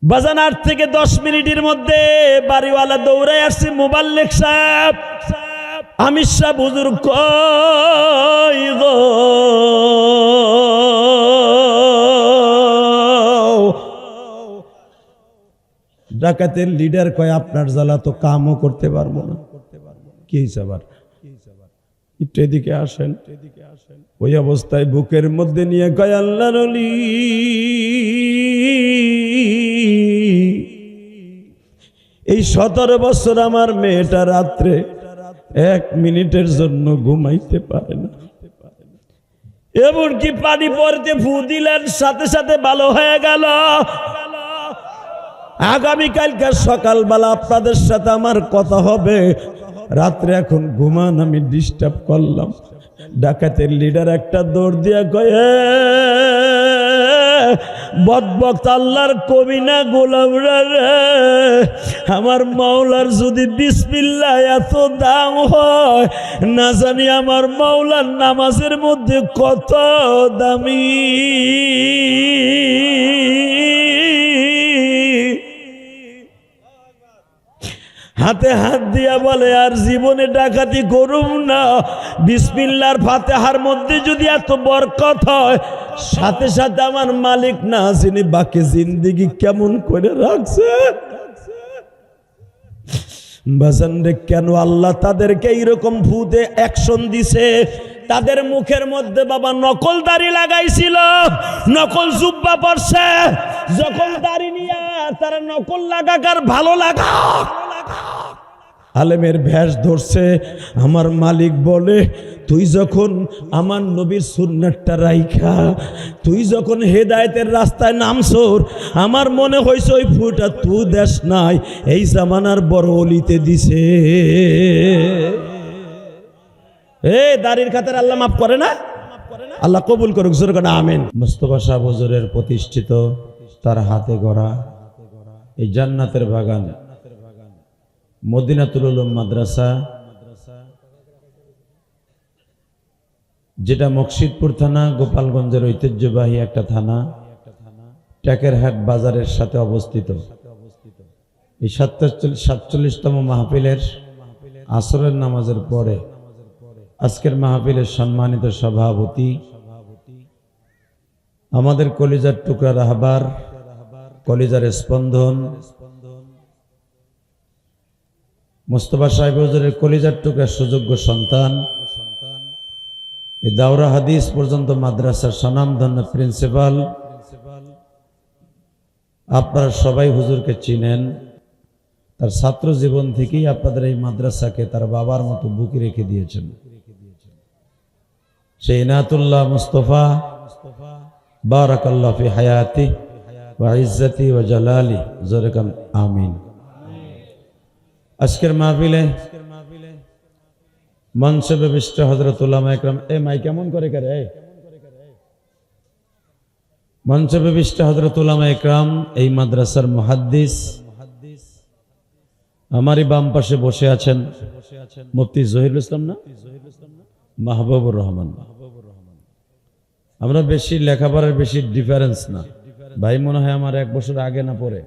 বাজান 8 থেকে 10 মিনিটের মধ্যে বাড়িওয়ালা দৌড়ায় আসছে, মুবাল্লিগ সাহেব, আমির সাহেব হুজুর কই গো? ডাকাতের লিডার কয় আপনার জ্বালা তো কামও করতে পারবো না। কি হিসাব? একটু এদিকে আসেন। ওই অবস্থায় বুকের মধ্যে নিয়ে কয় আল্লাহর ওলি, এই 17 বছর আমার মেয়েটা রাত্রে 1 মিনিটের জন্য ঘুমাইতে পারে না, এমনকি পানি পড়তে ফু দিলেন সাথে সাথে ভালো হয়ে গেল। আগামীকালকে সকালবেলা আপনাদের সাথে আমার কথা হবে, রাত্রে এখন ঘুমান, আমি ডিস্টার্ব করলাম। ডাকাতের লিডার একটা দৌড় দিয়া কয়, বদবক্ত আল্লাহর কবি না গোলামরা রে, আমার মাওলার যদি বিসমিল্লাহ এত দাম হয়, না জানি আমার মাওলার নামাজের মধ্যে কত দামি। হাতে হাত দিয়া বলে, আর জীবনে ডাকাতি করুম না, বিসমিল্লাহর ফাতিহার মধ্যে যদি এত বরকত হয়, সাথে সাথে আমার মালিক না যিনি বাকি জিন্দেগি কেমন করে রাখছে। বাজান রে, কেন আল্লাহ তাদেরকে এইরকম ভূতে অ্যাকশন দিছে? তাদের মুখের মধ্যে বাবা নকল দাড়ি লাগাইছিল, নকল জুব্বা পরছে, যখন দাড়ি নিয়ে তারা নকল লাগাকার ভালো লাগা আলেমের ভেষ ধরছে। আমার মালিক বলে, তুই যখন আমার নবীর সুন্নাতটা রাইখা তুই যখন হেদায়েতের রাস্তায় নামছর, আমার মনে হইছে ওই ফুটা তুই দেশ নাই, এই জামানার বড় অলিতে দিছে। দাড়ির খাতের আল্লাহ মাফ করে না? আল্লাহ কবুল করুক, জোরে করে আমিন। মুস্তাফা শাহ হুজুরের প্রতিষ্ঠিত, তার হাতে গড়া এই জান্নাতের বাগান মদিনাতুল উলুম মাদ্রাসা, যেটা মকসিদপুর থানা, গোপালগঞ্জের ঐতিহ্যবাহী একটা থানা, টেকেরহাট বাজারের সাথে অবস্থিত। এই 47তম মাহফিলের আসরের নামাজের পরে আজকের মাহফিলের সম্মানিত সভাপতি, আমাদের কলিজার টুকরা রাহবার, কলিজার স্পন্দন, মুস্তাফা সাহেব হুজুরের কলিজার টুকরা সুযোগ্য সন্তান, এই দাওরা হাদিস পর্যন্ত মাদ্রাসার স্বনামধন্য প্রিন্সিপাল, আপনারা সবাই হুজুরকে চিনেন। তার ছাত্র জীবন থেকেই আপনাদের এই মাদ্রাসাকে তার বাবার মতো বুকে রেখে দিয়েছেন। সেই ইনায়াতুল্লাহ মুস্তাফা বারাকাল্লাহু ফি হায়াতি ওয়া ইজ্জতি ওয়া জালালি, জোরে কান আমিন। আজকের মাহফিলে মঞ্চে বিশিষ্ট হযরত উলামা ইকরাম, মাই কেমন করে করে, মঞ্চে বিশিষ্ট হযরত উলামা ইকরাম, এই মাদ্রাসার মুহাদ্দিস, আমারই বাম পাশে বসে আছেন মুফতি জহিরুল ইসলাম না মাহবুবুর রহমান। আমরা বেশি লেখাপড়ার বেশি ডিফারেন্স না ভাই, মনে হয় আমার 1 বছর আগে না পরে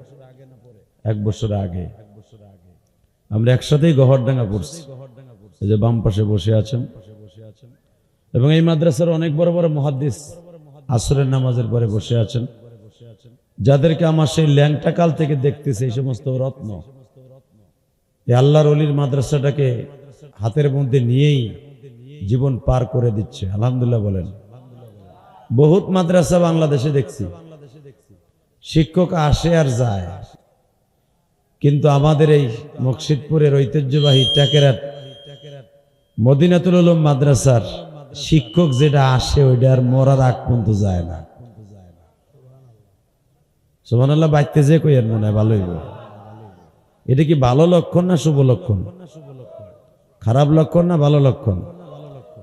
1 বছর আগে আমরা একসাথেই গহরডাঙ্গা পড়ছি। এই যে বাম পাশে বসে আছেন, এবং এই মাদ্রাসার অনেক বড় বড় মুহাদ্দিস আসরের নামাজের পরে বসে আছেন, যাদেরকে আমার সেই ল্যাংটা কাল থেকে দেখতেছে, এই সমস্ত রত্ন এই আল্লাহর ওলির মাদ্রাসাটাকে হাতের মধ্যে নিয়েই জীবন পার করে দিচ্ছে। আলহামদুলিল্লাহ বলেন। বহুত মাদ্রাসা বাংলাদেশে দেখছি, শিক্ষক আসে আর যায়, কিন্তু আমাদের এই মকসিদপুরের ঐতিহ্যবাহী টেকেরহাট মদিনাতুল উলুম মাদ্রাসার শিক্ষক যেটা আসে, ওইটা আর মরার আগ পর্যন্ত যায় না। সুবহানাল্লাহ, বাইতে যে কই আর মনে হয় ভালোই। এটা কি ভালো লক্ষণ না শুভ লক্ষণ? খারাপ লক্ষণ না ভালো লক্ষণ?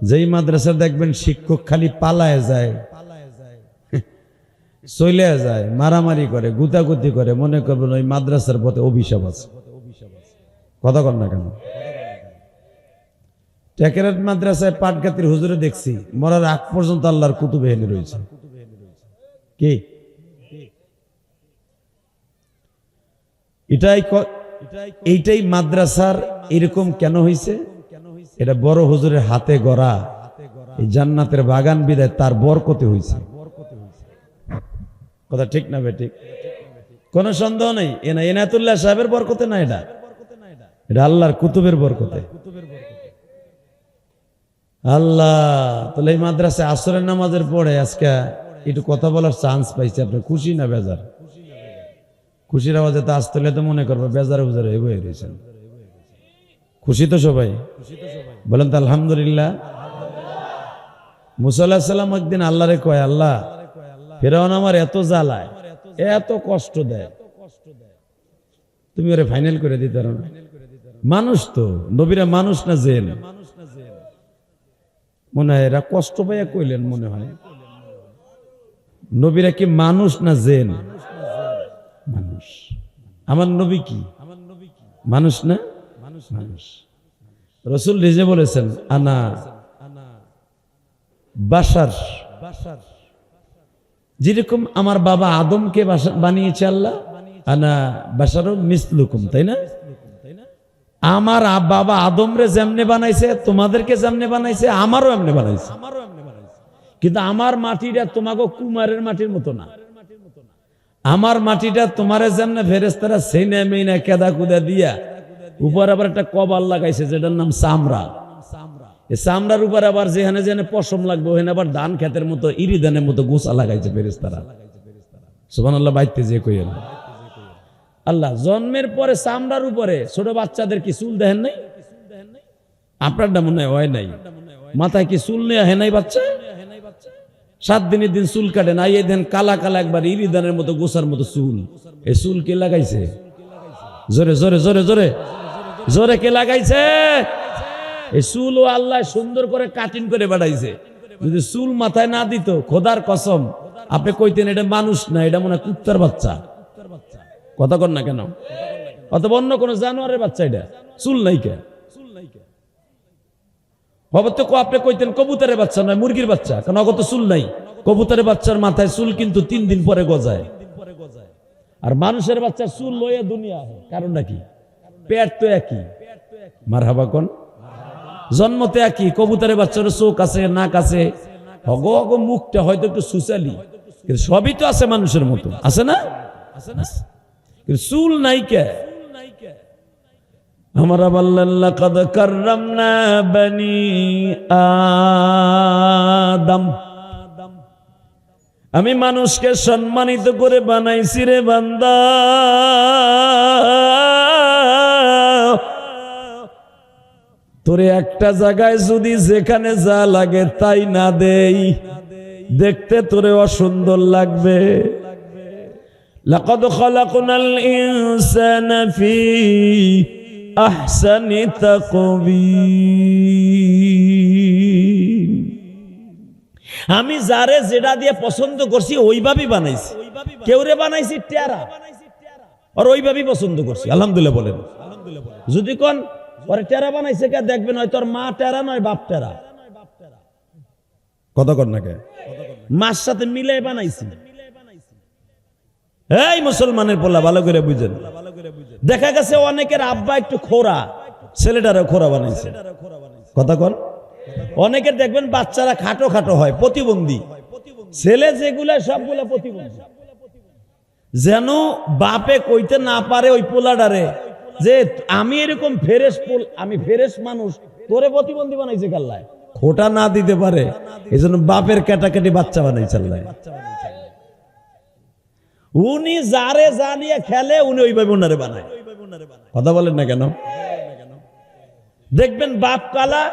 যেই মাদ্রাসা দেখবেন শিক্ষক খালি পালায় যায়, চলে যায়, মারামারি করে, গুতাগুতি করে, মনে করবেন ওই মাদ্রাসার পথে অভিশাপ আছে। কথা কন না কেন? টেকেরহাট মাদ্রাসায় পাটগাতির হুজুরে দেখছি মরার আগ পর্যন্ত আল্লাহর কুতুব এনে রয়েছে। কি এইটাই মাদ্রাসার এরকম কেন হয়েছে? এটা বড় হুজুরের হাতে গড়া এই জান্নাতের বাগান বিদায় তার বরকতে হয়েছে। কথা ঠিক না বেঠিক? কোন সন্দেহ নেই। এনায়েতুল্লাহ সাহেবের বরকতে না, এটা আল্লাহর কুতুবের বরকতে। আল্লাহ তাহলে এই মাদ্রাসায় আসরের নামাজের পরে আজকে একটু কথা বলার চান্স পাইছে। আপনি খুশি না বেজার? খুশির আওয়াজে তো আসতে তো মনে করবো বেজারে বুজারে হয়ে রয়েছেন। খুশি তো সবাই? বলেন তো আলহামদুলিল্লাহ। মুসা আলাইহিস সালাম একদিন আল্লাহরে কয়, আল্লাহ ফিরআউন আমার এত জ্বালায়, এত কষ্ট দেয়, তুমি ওরে ফাইনাল করে দিতে পারো না? মানুষ তো, নবীরা মানুষ না জেন? মনে হয় এরা কষ্ট পাইয়া কইলেন, মনে হয় নবীরা কি মানুষ না জেন? মানুষ। আমার নবী কি মানুষ না? মানুষ। রাসূল নিজে বলেছেন, আনা বাশার, যেরকম আমার বাবা আদমকে বানিয়েছে আল্লাহ, আনা বাশারুন মিসলুকুম, তাই না? আমার বাবা আদমরে যেমনে বানাইছে, তোমাদেরকে যেমনে বানাইছে, আমারও এমনি বানাইছে। কিন্তু আমার মাটিটা তোমাকে কুমারের মাটির মতো না। আমার মাটিটা তোমারে যেমনে ফেরেশতারা সেইনা মেইনা কেদা কুদা দিয়া উপর আবার একটা কবাল লাগাইছে যেটার নাম চামড়া। এই চামড়ার উপর আবার যেখানে যেখানে পশম লাগবে ওখানে আবার ধান খেতের মতো ইরি ধানের মতো গোছা লাগাইছে ফেরেশতারা। সুবহানাল্লাহ। বাইতে যে কইেন আল্লাহ জন্মের পরে চামড়ার উপরে ছোট বাচ্চাদের কি চুল দেখেন নাই? আপনারটা মনে হয় নাই। মাথায় কি চুল নেই হয় নাই? বাচ্চা 7 দিনের দিন চুল কাটে না, এই দেন কালা কালা একবার ইরিদানের মতো গোসার মতো চুল। এই চুল কে লাগাইছে? জোরে জোরে জোরে জোরে জোরে কে লাগাইছে? এই চুল ও আল্লাহ সুন্দর করে কাটিং করে বাড়াইছে। যদি চুল মাথায় না দিত, খোদার কসম আপনি কইতেন এটা মানুষ না, এটা মনে হয় কুত্তার বাচ্চা। কথা কর না কেন? অথবা অন্য কোন জানোয়ারের বাচ্চা। এটা চুল নাই কে? আপনি কইতেন কবুতরের বাচ্চা নয়, মুরগির বাচ্চা, কারণ অগত চুল নাই। কবুতরের বাচ্চার মাথায় চুল কিন্তু 3 দিন পরে গজায়, আর মানুষের বাচ্চার চুল লয়ে দুনিয়া। কারণ নাকি? পেট তো একই। মারহাবা কোন? জন্মতে একই। কবুতরের বাচ্চার চোখ আছে, নাক আছে, হগ হগ মুখটা হয়তো একটু সুচালি, কিন্তু সবই তো আছে মানুষের মতো, আছে না? কিন্তু চুল নাই কে? আমরা বললেন লাকাদ কাররামনা বনি আদম, আমি মানুষকে সম্মানিত করে বানাইছি রে বান্দা। তোরে একটা জায়গায় যদি যেখানে যা লাগে তাই না দেই, দেখতে তোরে অসুন্দর লাগবে। লাকাদ খালাকনাল ইনসানা ফি আহসানি তাকওয়িম, আমি যারে যেটা দিয়ে পছন্দ করছি ওইভাবেই বানাইছি। কেউরে বানাইছি টেরা, আর ওইভাবেই পছন্দ করছি। আলহামদুলিল্লাহ বলেন। যদি কোন ওরে টেরা বানাইছে কে, দেখবেন হয়তো তোর মা টেরা নয় বাপ টেরা। কথা কর না কে? মার সাথে মিলে বানাইছি। এই মুসলমানের পোলা ভালো করে বুঝেন। দেখা গেছে অনেকের আব্বা একটু খোরা, ছেলেটারে খোরা বানাইছে। কথা কন। অনেকের দেখবেন বাচ্চারা খাটো খাটো হয়, প্রতিবন্ধী। ছেলে যেগুলা সবগুলা প্রতিবন্ধী, যেন বাপে কইতে না পারে ওই পোলাডারে যে আমি এরকম ফেরেশ আমি ফেরেশ মানুষ, তোরে প্রতিবন্ধী বানাইছে কাল্লায়। খোটা না দিতে পারে এই জন্য বাপের কাটাকাটি বাচ্চা বানাইছে আল্লাহ। উনি যারে জানিয়ে খেলে উনি ওইভাবে ওনারে বানায়। কথা বলেন না কেন? দেখবেন বাপ কালা,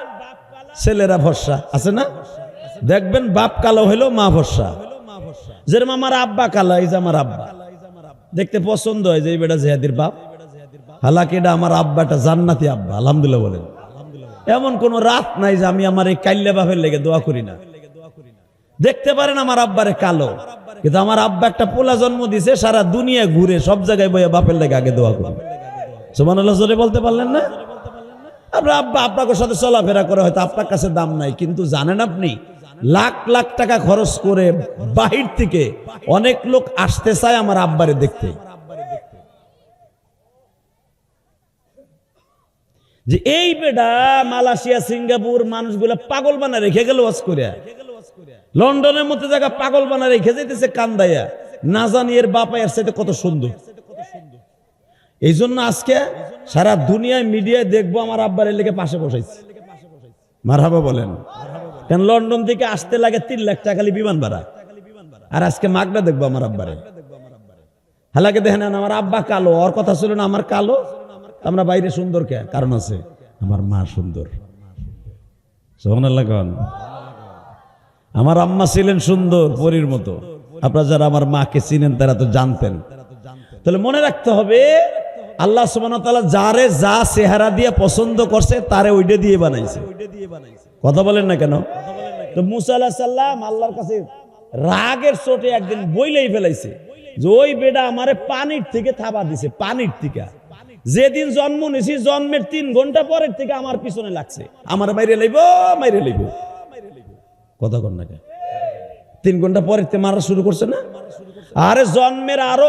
ছেলেরা ভরসা, আছে না? দেখবেন বাপ কালো হইলো মা ভরসা। যেরকম আমার আব্বা কালা, এই যে আমার আব্বা দেখতে পছন্দ হয় যে এই বেটা জেহাদির বাপ, হালাকি এটা আমার আব্বাটা জান্নাতি আব্বা। আলহামদুলিল্লাহ বলেন। এমন কোন রাত নাই যে আমি আমার এই কাল্লা বাপের লেগে দোয়া করি না। দেখতে পারেন আমার আব্বারে কালো, কিন্তু আমার আব্বা একটা পোলা জন্ম দিছে, সারা দুনিয়া ঘুরে সব জায়গায় বইয়া বাপের লেগে আগে দোয়া করি। সুবহানাল্লাহ জোরে বলতে পারলেন না? আপনার আব্বা আপনার সাথে চলাফেরা করে, হয়তো আপনার কাছে দাম নাই, কিন্তু জানেন আপনি লাখ লাখ টাকা খরচ করে বাহির থেকে অনেক লোক আসতে চায় আমার আব্বারে দেখতে। যে এই বেটা মালয়েশিয়া সিঙ্গাপুর মানুষগুলা পাগল বানা রেখে গেল ওয়াজ করিয়া, লন্ডনের মধ্যে জায়গা পাগল বানা রেখে যেতেছে কান্দাইয়া, না জানি এর বাপা এর সাথে কত সুন্দর। এই জন্য আজকে সারা দুনিয়ায় মিডিয়ায় দেখবো আমার আব্বার এর লেগে পাশে বসাইছি। মারহাবা বলেন। কারণ লন্ডন থেকে আসতে লাগে 3 লাখ টাকা খালি বিমান ভাড়া, আর আজকে মাগনা দেখবো আমার আব্বারে। হালাকে দেখেন আমার আব্বা কালো, ওর কথা ছিল না আমার কালো, আমরা বাইরে সুন্দর কে কারণ আছে আমার মা সুন্দর। সুবহানাল্লাহ। আমার আম্মা ছিলেন সুন্দর পরীর মতো। আপনারা যারা আমার মাকে চিনেন তারা তো জানতেন। তাহলে মনে রাখতে হবে আল্লাহ সুবহানাহু ওয়া তাআলা যারে যা চেহারা দিয়ে পছন্দ করছে তারে ওইটা দিয়ে বানাইছে। কথা বলেন না কেন? তো মুসা আলাইহিস সালাম আল্লাহর কাছে রাগের চোটে একদিন বইলেই ফেলাইছে যে ওই বেটা আমারে পানির থেকে থাবা দিছে, পানির থেকে। যেদিন জন্ম নিয়েছি জন্মের 3 ঘন্টা পরের থেকে আমার পিছনে লাগছে, আমার মাইরে লইব। কথা কন না, 3 ঘন্টা পরের থেকে মারা শুরু করছে না? আরে জন্মের আরো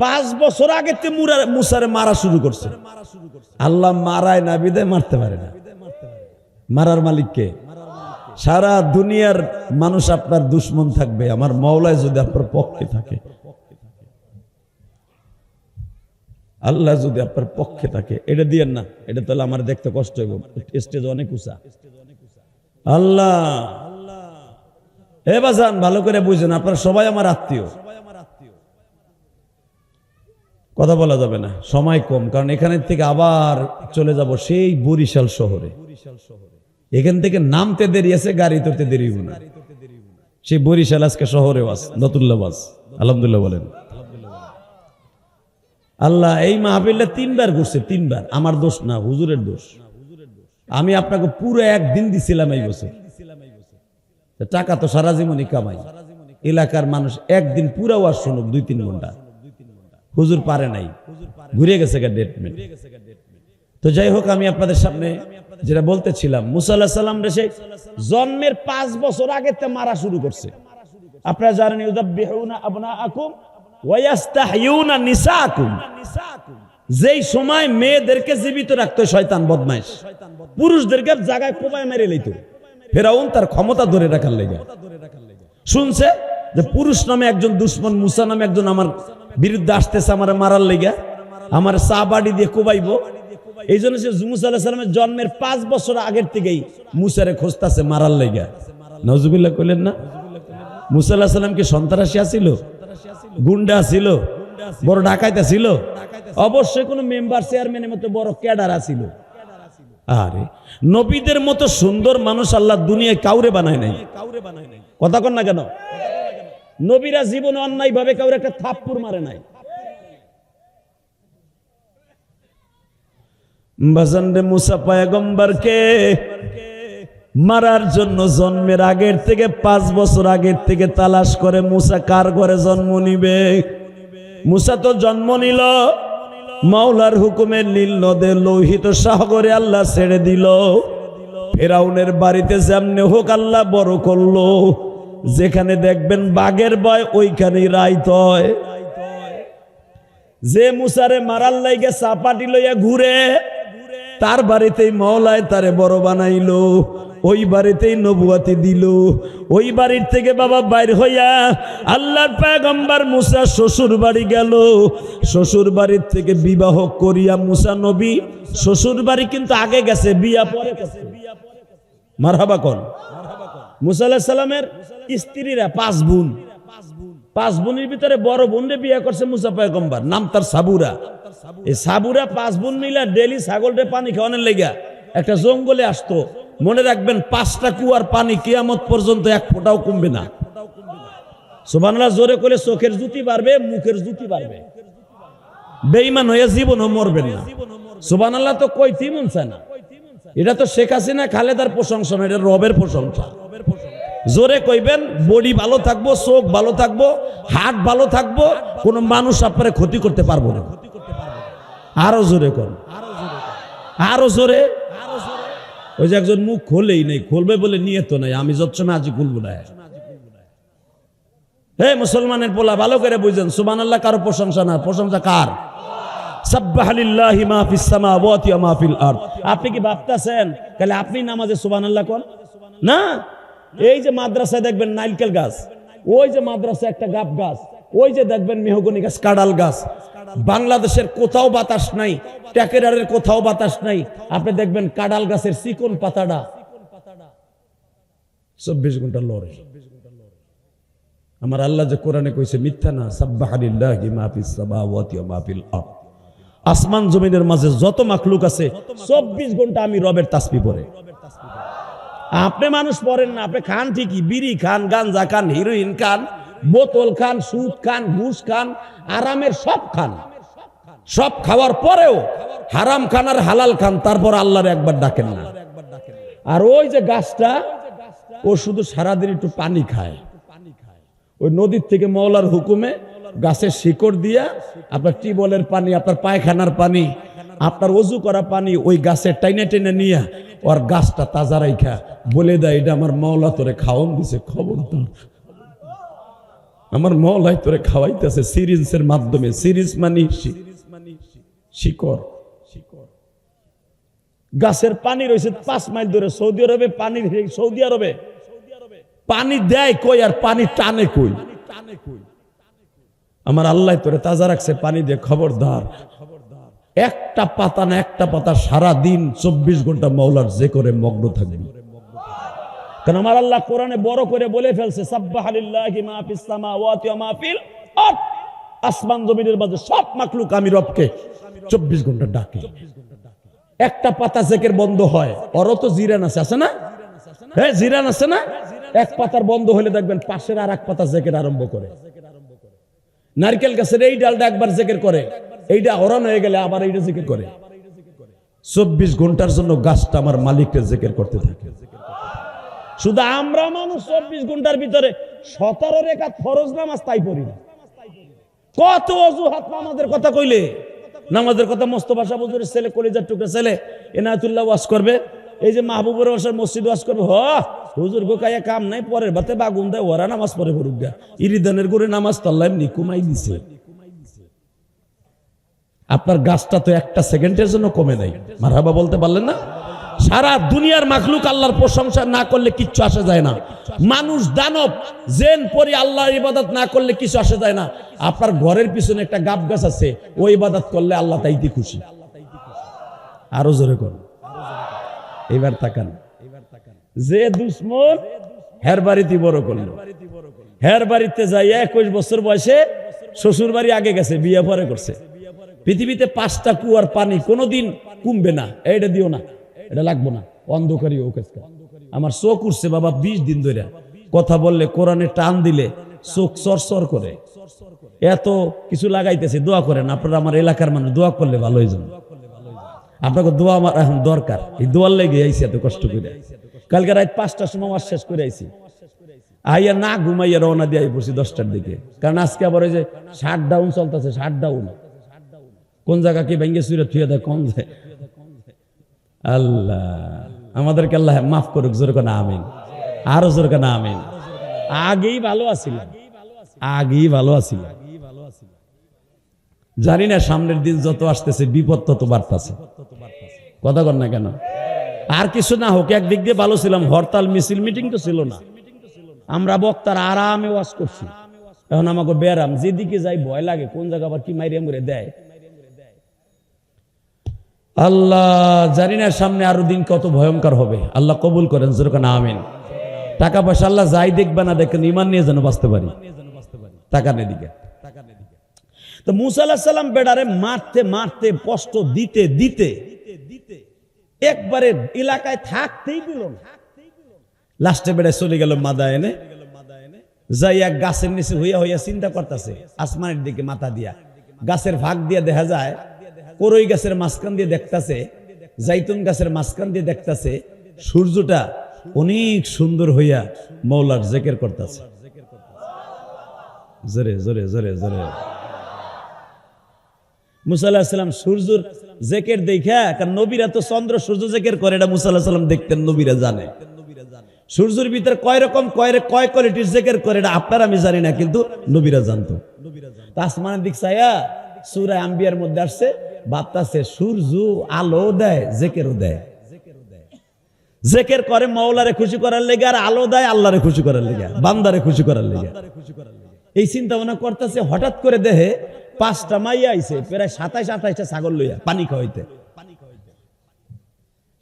5 বছর আগে মুসারে মারা শুরু করছে। আল্লাহ মারায় না বিদায় মারতে পারে না। মারার মালিক কে? সারা দুনিয়ার মানুষ আপনার দুশ্মন থাকবে, আমার মাওলায় যদি আপনার পক্ষে থাকে, আল্লাহ যদি আপনার পক্ষে থাকে, এটা দিয়েন না, এটা তাহলে আমার দেখতে কষ্ট হইব, স্টেজ অনেক উঁচা। আল্লাহ এ বাজান ভালো করে বুঝেন, আপনারা সবাই আমার আত্মীয়। কথা বলা যাবে না, সময় কম, কারণ এখান থেকে আবার চলে যাব সেই বরিশাল শহরে। এখান থেকে নামতে দেরি আছে, গাড়ি ধরতে দেরি হইব না। সেই বরিশাল আজকে শহরে বাস, নতুল্লাহ বাস। আলহামদুলিল্লাহ বলেন। আল্লাহ এই মাহফিলটা 3 বার ঘুরছে, 3 বার। আমার দোষ না, হুজুরের দোষ। আমি আপনাকে পুরো একদিন দিছিলাম এই বছর। টাকা তো সারা জীবনই কামাই, এলাকার মানুষ একদিন পুরো ওয়াজ শুনুক 2-3 ঘন্টা। হুজুর পারে নাই, ঘুরে গেছে ডেটমেন্ট। তো যাই হোক, আমি আপনাদের সামনে যেটা বলতেছিলাম, মুসা আলাইহিস সালাম রে জন্মের 5 বছর আগে তে মারা শুরু করছে। আপনারা জানেন ইউযাববিহুনা আবনাআকুম ওয়া ইস্তাহয়ুনা নিসাআকুম, যেই সময় মেয়েদেরকে জীবিত রাখতো শয়তান বদমাইশ, পুরুষদেরকে জায়গায় কোপায় মেরে লইত। ফেরাউন তার ক্ষমতা ধরে রাখার লেগে শুনছে যে পুরুষ নামে একজন দুশ্মন, মুসা নামে একজন আমার বিরুদ্ধে আসতেছে আমার মারার লেগে, আমার চা বাড়ি দিয়ে কোবাইবো। এই জন্য সে মুসা আলাইহিস সালামের জন্মের 5 বছর আগের থেকেই মুসারে খুঁজতেছে মারার লেগে। নাউজুবিল্লাহ কইলেন না? মুসা আলাইহিস সালাম কি সন্ত্রাসী ছিল, গুন্ডা ছিল, বড় ডাকাইতা ছিল? অবশ্যই কোন মেম্বার চেয়ারম্যানের মতো বড় ক্যাডার ছিল। আরে নবীদের মতো সুন্দর মানুষ আল্লাহ দুনিয়ায় কাউরে বানায় নাই। কথা কন না কেন? নবীরা জীবনে অন্যায় ভাবে কাউরে একটা থাপ্পড় মারে নাই। বাজানরে মুসা পয়গম্বরকে মারার জন্য জন্মের আগের থেকে 5 বছর আগের থেকে তালাশ করে মুসা কার ঘরে জন্ম নিবে। মুসা তো জন্ম নিল মাওলার হুকুমে নীল নদে লোহিত সাগরে আল্লাহ ছেড়ে দিল। ফেরাউনের বাড়িতে যেমনে হোক আল্লাহ বড় করলো। যেখানে দেখবেন বাঘের ভয় ওইখানেই রাইত হয়। যে মুসারে মারার লাইগে চাপাটি লইয়া ঘুরে, তার বাড়িতেই মাওলায় তারে বড় বানাইলো, ওই বাড়িতেই নবুয়াতি দিল। ওই বাড়ির থেকে বাবা বাইর হইয়া আল্লাহর পয়গম্বর মুসা শ্বশুর বাড়ি গেল। শ্বশুর বাড়ির থেকে বিবাহ করিয়া মুসা নবী শ্বশুর বাড়ি কিন্তু আগে গেছে, বিয়া পরে করছে। মারহাবা কোন? মুসা আলাইহিস সালামের স্ত্রীরা 5 বোন, 5 বোনের ভিতরে বড় বোনরে বিয়ে করছে মুসা পয়গম্বর, নাম তার সাবুরা। এই সাবুরা 5 বোন মিলা ডেলি ছাগলরে পানি খাওয়ানোর লেগা একটা জঙ্গলে আসতো। মনে রাখবেন 5টা কুয়ার পানি কিয়ামত পর্যন্ত 1 ফোঁটাও কমবে না। সুবহানাল্লাহ জোরে করে চোখের জুতি বাড়বে, মুখের জুতি বাড়বে। বেঈমান হয়ে জীবনও মরবেন না। সুবহানাল্লাহ তো কইতেই মন চায় না। এটা তো শেখ হাসিনা খালেদার প্রশংসা না, এটা রবের প্রশংসা। জোরে কইবেন, বডি ভালো থাকবো, চোখ ভালো থাকবো, হাত ভালো থাকবো, কোন মানুষ আপনারে ক্ষতি করতে পারবো না। আরো জোরে কর, আরো জোরে। ওই যে একজন মুখ খোলেই নেই, খুলবে বলে নিয়ে তো নাই, আমি যতসময় আজ খুলবো না। হে মুসলমানের পোলা ভালো করে বুঝেন, সুবহানাল্লাহ কারো প্রশংসা না, প্রশংসা কার? সাব্বাহা লিল্লাহি মা ফিস সামাওয়াতি ওয়া মা ফিল আরদ। আপনি কি ভাবতাছেন তাহলে আপনি নামাজে সুবহানাল্লাহ কোন না? এই যে মাদ্রাসায় দেখবেন নারকেল গাছ, ওই যে মাদ্রাসায় একটা গাব গাছ, ওই যে দেখবেন মেহগনি গাছ, কাঁড়াল গাছ। বাংলাদেশের কোথাও বাতাস নাই, ট্যাকেরারের কোথাও বাতাস নাই, আপনি দেখবেন কাঁড়াল গাছের চিকন পাতাটা 24 ঘন্টা লড়ে। আমার আল্লাহ যে কোরআনে কইছে মিথ্যা না, সাব্বাহা লিল্লাহি মা ফিস সামাওয়াতি ওয়া মা ফিল আরদ। আসমান জমিনের মাঝে যত মাখলুক আছে 24 ঘন্টা আমি রবের তাসবিহ পড়ে। আপনি মানুষ পড়েন না, আপনি খান ঠিকই, বিড়ি খান, গাঞ্জা খান, হিরোইন খান, বোতল খান, সুদ খান, ঘুষ খান, আরামের সব খান। সব খাওয়ার পরেও হারাম খান আর হালাল খান, তারপর আল্লাহর একবার ডাকেন না। আর ওই যে গাছটা, ও শুধু সারাদিন একটু পানি খায়। ওই নদীর থেকে মওলার হুকুমে গাছের শিকড় দিয়া আপনার টিউবওয়েলের পানি, আপনার পায়খানার পানি, আপনার ওযু করা পানি ওই গাছের টাইনে টেনে নিয়ে ওর গাছটা তাজা রাইখা বলে দেয়, এটা আমার মওলা তোরে খাওয়ান দিছে, খবরদার আমার মওলাই তোরে খাওয়াইতেছে সিরিঞ্জের মাধ্যমে। সিরিঞ্জ মানে শিকড়। গাছের পানি রয়েছে 5 মাইল দূরে সৌদি আরবে। পানি সৌদি আরবে পানি দেয় কই আর পানি টানে কই? আমার আল্লাহ তোরে তাজা রাখছে পানি দিয়ে, খবরদার একটা পাতা না একটা পাতা সারা দিন 24 ঘন্টা মাওলার জিকিরে মগ্ন থাকবি। কারণ আমার আল্লাহ কোরআনে বড় করে বলে ফেলছে, সাব্বাহা লিল্লাহি মা ফিস সামাওয়াতি ওয়া মা ফিল আরদ। আসমান জমিনের মাঝে সব মাখলুক আমি রবকে 24 ঘন্টা ডাকে। একটা পাতা জিকির বন্ধ হয়, ওরও তো জিরান আছে না? হ্যাঁ, জিরান আছে না? এক পাতার বন্ধ হলে দেখবেন পাশের আর এক পাতা জিকির আরম্ভ করে। নারকেল গাছের এই ডালটা একবার জিকির করে, এইটা হরণ হয়ে গেলে আবার এইটা জিকির করে। 24 ঘন্টার জন্য গাছটা আমার মালিককে জিকির করতে থাকে। শুধু আমরা মানুষ 24 ঘন্টার ভিতরে 17 রাকাত ফরজ নামাজ তাই পড়ি না। কত অজুহাত নামাজের কথা কইলে, নামাজের কথা মোস্তফা সাহেব হুজুরের ছেলে, কলিজার টুকরা ছেলে এনায়েতুল্লাহ ওয়াজ করবে, এই যে মাহবুবুর রহমান মসজিদ ওয়াজ করবে, হুজুর গো কায়া কাম নাই, পরের বাতে বাগুন দেয়, ওরা নামাজ পড়ে পড়ুক গা, ইরিদানের করে নামাজ তো আল্লাহ এমনি কমাই দিছে। আপনার গাছটা তো একটা সেকেন্ডের জন্য কমে নাই, মারহাবা বলতে পারলেন না? সারা দুনিয়ার মাখলুক আল্লাহর প্রশংসা না করলে কিচ্ছু আসে যায় না। মানুষ দানব জেন পরি আল্লাহর ইবাদত না করলে কিছু আসে যায় না। আপনার ঘরের পিছনে একটা গাব গাছ আছে, ওই ইবাদত করলে আল্লাহ তাইতে খুশি। আরো জোরে করুন, এবার তাকান। যে দুশ্মন হের বাড়িতে বড় করলো, হের বাড়িতে যাই 21 বছর বয়সে শ্বশুর বাড়ি আগে গেছে, বিয়ে পরে করছে। পৃথিবীতে 5টা কুয়ার পানি কোনোদিন কমবে না, এইটা দিও না, এটা লাগবো না, অন্ধকারী ও কাজটা। আমার চোখ উঠছে বাবা 20 দিন ধরে, কথা বললে কোরআনে টান দিলে চোখ চরচর করে। এত কিছু লাগাইতেছে, দোয়া করেন আপনারা, আমার এলাকার মানুষ দোয়া করলে ভালো হয়ে যাবে। আপনাকে দোয়া আমার এখন দরকার, এই দোয়ার লেগে আইছি এত কষ্ট করে। কালকে রাত 5টার সময় ওয়াজ শেষ করে আইছি, আইয়া না ঘুমাইয়া রওনা দিয়ে পড়ছি 10টার দিকে। কারণ আজকে আবার ওই যে শাটডাউন চলতেছে, শাটডাউন কোন জায়গা কি ভেঙে চুরে থুয়ে দেয়, কোন যায়। আল্লাহ আমাদেরকে আল্লাহ মাফ করুক, জোর করে আমিন, আরো জোর করে আমিন। আগেই ভালো আছিলাম, আগেই ভালো আছিলাম, জানি না সামনের দিন যত আসতেছে বিপদ তত বাড়তেছে। কথা কর না কেন? আর কিছু না হোক, একদিক দিয়ে ভালো ছিলাম, হরতাল মিছিল মিটিং তো ছিল না, আমরা বক্তার আরামে ওয়াজ করছি। এখন আমাকে বেরাম, যেদিকে যাই ভয় লাগে, কোন জায়গা আবার কি মাইরিয়াম করে দেয় আল্লাহ জানি না। সামনে আরো দিন কত ভয়ঙ্কর হবে, আল্লাহ কবুল করেন, যেরকম আমিন। টাকা পয়সা আল্লাহ যাই দেখবে না দেখেন, ইমান নিয়ে যেন বাঁচতে পারি। টাকা নেদিকে তো মুসা আলাইহিস সালাম বেড়ারে মারতে মারতে, কষ্ট দিতে দিতে একবারে এলাকায় থাকতেই দিল না। লাস্টে বেড়ায় চলে গেল মাদায়েনে, যাই এক গাছের নিচে হইয়া হইয়া চিন্তা করতেছে, আসমানের দিকে মাথা দিয়া, গাছের ভাগ দিয়া দেখা যায়, করই গাছের মাঝখান দিয়ে দেখতেছে, জাইতুন গাছের মাঝখান দিয়ে দেখতেছে সূর্যটা অনেক সুন্দর হইয়া মওলার জিকির করতেছে। জোরে জোরে জোরে জোরে। মুসা আলাইহিস সালাম সূর্যের জিকির দেখা, কারণ নবীরা তো চন্দ্র সূর্য জিকির করে, এটা মুসা আলাইহিস সালাম দেখতেন, নবীরা জানে। সূর্যের ভিতরে কয় রকম কয় কোয়ালিটির জিকির করে, এটা আপনার আমি জানি না, কিন্তু নবীরা জানতো। আসমানের দিক চাইয়া সূরা আম্বিয়ার মধ্যে আসছে, বাতাসে সূর্য আলো দেয়, জেকেরও দেয়। জেকের করে মওলারে খুশি করার লেগে, আর আলো দেয় আল্লাহরে খুশি করার লেগে, বান্দারে খুশি করার লেগে। এই চিন্তা ভাবনা করতেছে, হঠাৎ করে দেহে 5টা মাইয়া আইছে, প্রায় 27-28টা ছাগল লইয়া পানি খাওয়াইতে।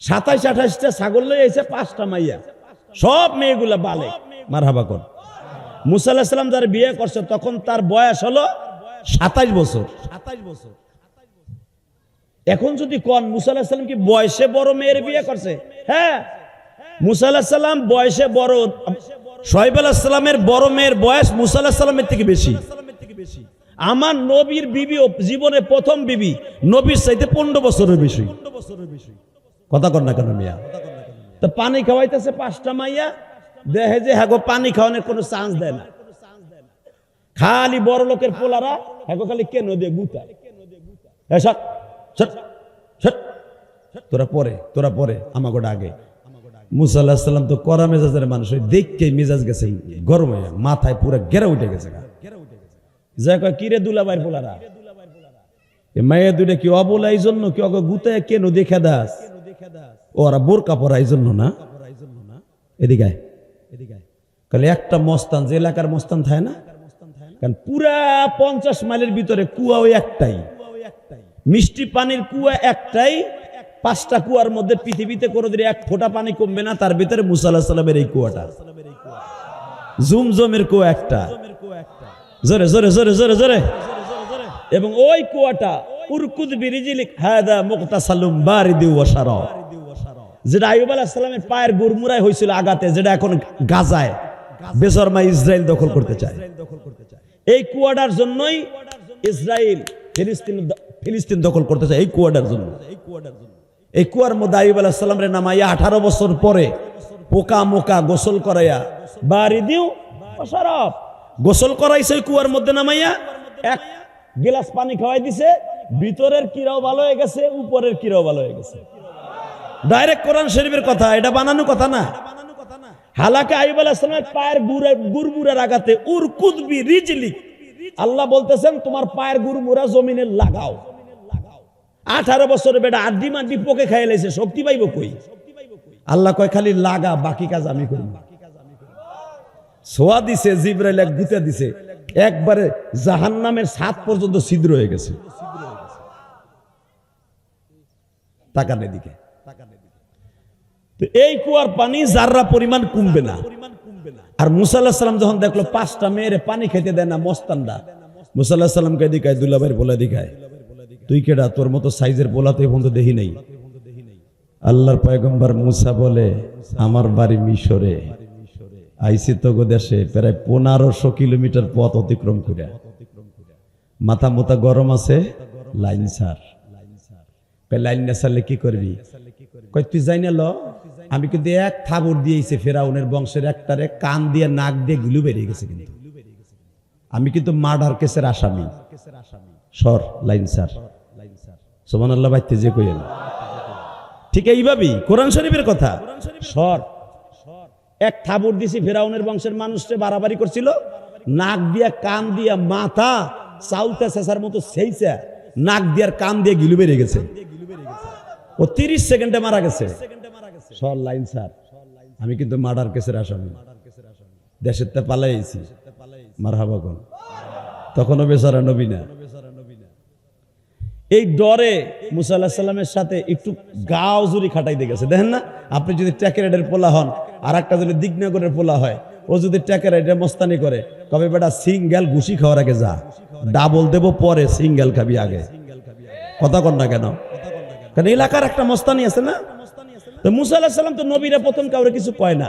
27-28টা ছাগল লইয়া আইছে, 5টা মাইয়া, সব মেয়েগুলা বালে। মারহাবা কর। মুসা আলাইহিস সালাম যারা বিয়ে করছে তখন তার বয়স হলো 27 বছর। এখন যদি কোন মুসা আলাইহিস সালাম কি বয়সে বড় মেয়ের বিয়ে করছে? হ্যাঁ, মুসা আলাইহিস সালাম বয়সে বড়। শুআয়ব আলাইহিস সালামের বড় মেয়ের বয়স মুসা আলাইহিস সালামের থেকে বেশি। আমার নবীর বিবি, জীবনে প্রথম বিবি, নবীর চাইতে 15 বছরের বেশি। কথা কর না কেন মিয়া? তো পানি খাওয়াইতেছে 5টা মাইয়া, দেখে যে হ্যাগো পানি খাওয়ানোর কোনো চান্স দেয় না। খালি বড় লোকের পোলারা হ্যাগো খালি কেন দিয়ে গুতা, তোরা পরে আমাকে আগে। মুসা আলাইহিস সালাম তো কড়া মেজাজের মানুষ, দেখকে মেজাজ গেছে গরম হয়ে, মাথায় পুরো গেরা উঠে গেছে। যা কয়, কিরে দুলাভাইয়ের পোলারা, মায়ের দুইটা কি অবলা এই জন্য, কি ওকে গুতায় কেন দেখে দাস? ওরা বোরকা পরা এই জন্য না? এদিকে কালে একটা মস্তান, যে এলাকার মস্তান থাকে না, কারণ পুরা 50 মাইলের ভিতরে কুয়া ওই একটাই, মিষ্টি পানির কুয়া একটাই। 5টা কুয়ার মধ্যে পৃথিবীতে কোনোদিন 1 ফোঁটা পানি কমবে না, তার ভিতরে মুসা আলাইহিস সালামের এই কুয়াটা। জুমজমের কুয়া একটা, জোরে জোরে জোরে জোরে জোরে। এবং ওই কুয়াটা উরকুদ বিরিজিলিক হাদা মুগতাসালুম বারিদু ওয়া শারাব, যেটা আইয়ুব আলাইহিস সালামের পায়ের গুরমুরাই হয়েছিল আগাতে, যেটা এখন গাজায় বেশরমা ইসরায়েল দখল করতে চায়। এই কুয়াটার জন্যই ইসরায়েল ফিলিস্তিন দখল করতে চায়, এই কুয়াটার জন্য। এই কুয়ার মধ্যে আইয়ুব আলাইহিস সালামের নামাইয়া 18 বছর পরে পোকা মোকা গোসল করাইয়া, বারিদু ওয়া শারাব, গোসল করাইছে ওই কুয়ার মধ্যে নামাইয়া। 1 গ্লাস পানি খাওয়াই দিছে, ভিতরের কিরাও ভালো হয়ে গেছে, উপরের কিরাও ভালো হয়ে গেছে। ডাইরেক্ট কোরআন শরীফের কথা, এটা বানানো কথা না। হালাকে আইয়ুব আলাইহিস সালামের পায়ের গুরমুরার আগাতে উরকুদ বিরিজলিক, আল্লাহ বলতেছেন তোমার পায়ের গুরমুরা জমিনে লাগাও। 18 বছরের বেটা আড্ডি মাড্ডি পোকে খাইয়ে লাইছে, শক্তি পাইব কই? আল্লাহ কয় খালি লাগা, বাকি কাজ আমি করব। সোয়া দিছে, জিবরাইল এক গুতা দিছে, একবারে জাহান্নামের 7 পর্যন্ত ছিদ্র হয়ে গেছে। তাকান এদিকে। তো এই কুয়ার পানি জাররা পরিমাণ কমবে না। আর মুসা আলাইহিস সালাম যখন দেখলো 5টা মেয়েরে পানি খেতে দেয় না মস্তানরা, মুসা আলাইহিস সালামকে দিকায়, দুলাভাইয়ের পোলা দিকায়, তুই কেডা? তোর মতো সাইজের পোলা তো এই পর্যন্ত দেখি নাই। আল্লাহর পয়গম্বর মুসা বলে, আমার বাড়ি মিশরে, আইসি তো গো দেশে প্রায় 1500 কিলোমিটার পথ অতিক্রম করে, মাথা মোতা গরম আছে, লাইন সার। লাইন না সারলে কি করবি? কই তুই যাই না ল, আমি কিন্তু 1 থাবর দিয়েছি ফেরাউনের বংশের একটারে, কান দিয়ে নাক দিয়ে গুলু বেরিয়ে গেছে, কিন্তু আমি কিন্তু মার্ডার কেসের আসামি। সর লাইন সার, সুবহানাল্লাহ বাইতে যে কইেন। ঠিক এইভাবেই কোরআন শরীফের কথা, সর। 1 থাবর দিছি ফেরাউনের বংশের মানুষকে, বাড়াবাড়ি করছিল, নাক দিয়া কান দিয়া মাথা চাউলতে শেষার মতো সেইছে, নাক দিয়ার কান দিয়ে গিলু বেরিয়ে গেছে। ও 30 সেকেন্ডে মারা গেছে। সর লাইন স্যার, আমি কিন্তু মার্ডার কেসের আসামি, দেশের তে পালাইছি। মারহাবা কোন, তখনও বেচারা নবী না। এই ডরে মুসা আলাইহিস সালামের সাথে একটু গাও জুরি খাটাই দিয়ে গেছে। দেখেন না, আপনি যদি ট্যাকেরাইডের পোলা হন, আর একটা যদি দিগনগরের পোলা হয়, ও যদি ট্যাকেরাইডের মস্তানি করে, কবে বেটা সিঙ্গেল ঘুষি খাওয়ার আগে যা, ডাবল দেব পরে, সিঙ্গেল খাবি আগে। কথা কন না কেন? কারণ এলাকার একটা মস্তানি আছে না। তো মুসা আলাইহিস সালাম তো নবীরা প্রথম কাউরে কিছু কয় না।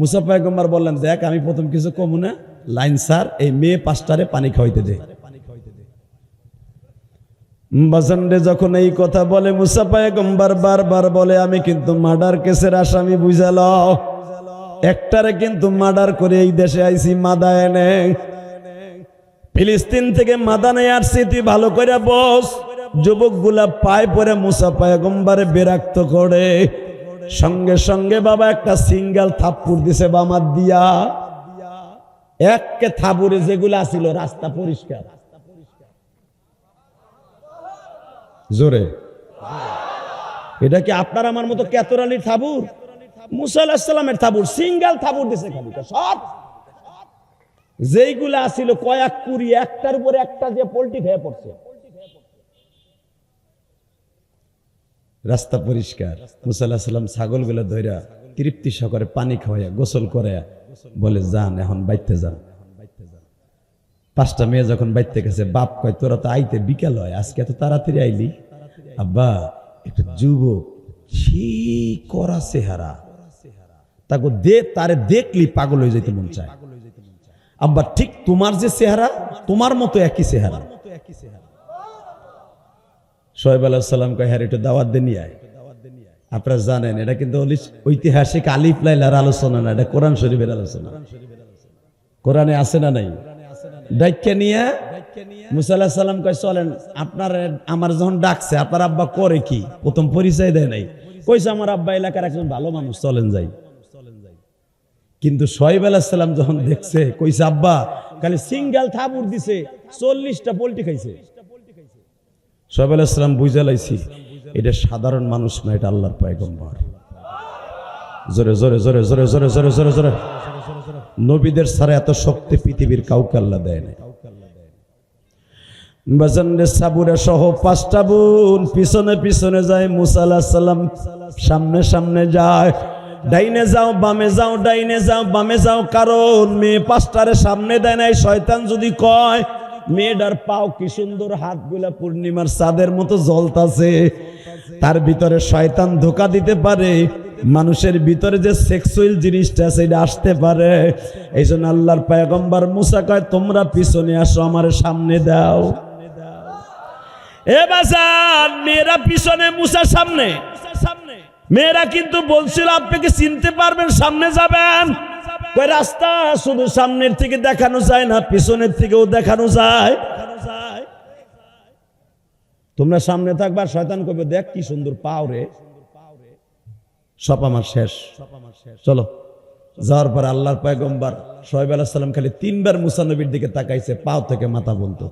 মুসা পয়গম্বর বললেন, দেখ আমি প্রথম কিছু কমু না, লাইন স্যার এই মেয়ে 5টারে পানি খাওয়াইতে দে। বাজানরে যখন এই কথা বলে, মুসা পয়গম্বর বারবার বলে, আমি কিন্তু মার্ডার কেসের আসামি, বুঝালো। একটারে কিন্তু মার্ডার করে এই দেশে আইছি, মাদা এনে, ফিলিস্তিন থেকে মাদানে আসছি, তুই ভালো করে বস। যুবকগুলা পায় পরে মুসা পয়গম্বরে বিরক্ত করে, সঙ্গে সঙ্গে বাবা একটা সিঙ্গেল থাপ্পড় দিছে বামাত দিয়া। একে থাবুরে যেগুলা ছিল রাস্তা পরিষ্কার, জোরে। এটা কি আপনার আমার মতো কেতরালির তাবুর? মুসা আলাইহিস সালামের তাবুর, সিঙ্গেল তাবুর দিছে খালি সব। যেইগুলা আছিল কয়েক কুড়ি, একটার উপরে একটা যে পোল্টি খেয়ে পড়ছে। রাস্তা পরিষ্কার। মুসা আলাইহিস সালাম ছাগলগুলা ধইরা তৃপ্তি সহকারে পানি খাওয়াইয়া গোসল করে বলে যান এখন বাইতে যান। 5টা মেয়ে যখন বাইতে গেছে, বাপ কয় তোরা তো আইতে বিকেল হয়, আজকে এত তাড়াতাড়ি আইলি? আব্বা একটা যুবক, ছি করা চেহারা, তাকে তারে দেখলি পাগল হয়ে যেতে মন চায়। আব্বা ঠিক তোমার যে চেহারা, তোমার মতো একই চেহারা। শোয়েব আলাইহিস সালাম কয় হ্যাঁ একটু দাওয়াত দিয়ে নিয়ে আয়। আপনারা জানেন এটা কিন্তু ঐতিহাসিক আলিফ লাইলার আলোচনা না, এটা কোরআন শরীফের আলোচনা। কোরআনে আছে না নাই? ডাইকে নিয়ে মুসা আলাইহিস সালাম কয় চলেন, আপনার আমার যখন ডাকছে আপনার আব্বা করে কি, প্রথম পরিচয় দেয় নাই, কইছে আমার আব্বা এলাকার একজন ভালো মানুষ, চলেন যাই। কিন্তু শোয়েব আলাইহিস সালাম যখন দেখছে, কইছে আব্বা খালি সিঙ্গেল থাবুর দিছে, 40টা পোল্টি খাইছে। শোয়েব আলাইহিস সালাম বুঝা লাইছি এটা সাধারণ মানুষ না, এটা আল্লাহর পয়গম্বর। জোরে জোরে জোরে জোরে জোরে জোরে জোরে জোরে। নবীদের ছাড়া এত শক্তি পৃথিবীর কাউকে আল্লাহ দেয় না। বাজানরে সাবুরে সহ 5টা বোন পিছনে পিছনে যায়, মুসা আলাইহিস সালাম সামনে সামনে যায়। ডাইনে যাও বামে যাও, ডাইনে যাও বামে যাও, কারণ মেয়ে 5টারে সামনে দেয় নাই। শয়তান যদি কয় মেয়েটার পাও কি সুন্দর, হাতগুলা পূর্ণিমার চাঁদের মতো জ্বলতাছে, তার ভিতরে শয়তান ধোঁকা দিতে পারে, মানুষের ভিতরে যে সেক্সুয়াল জিনিসটা আছে এটা আসতে পারে। এই জন্য আল্লাহর পয়গম্বর মুসা কয় তোমরা পিছনে আসো, আমার সামনে দাও। এ বাজান মেয়েরা পিছনে, মুসা সামনে। মেয়েরা কিন্তু বলছিল আপনাকে চিনতে পারবেন, সামনে যাবেন। কয় রাস্তা শুধু সামনের থেকে দেখানো যায় না, পিছনের থেকেও দেখানো যায়। তোমরা সামনে থাকবা, শয়তান কইবে দেখ কি সুন্দর পাও রে, সব আমার শেষ, চলো। যাওয়ার পর আল্লাহর পয়গম্বর শোয়েব আলাইহিস সালাম খালি 3বার মুসা নবীর দিকে তাকাইছে, পাও থেকে মাথা বলতো।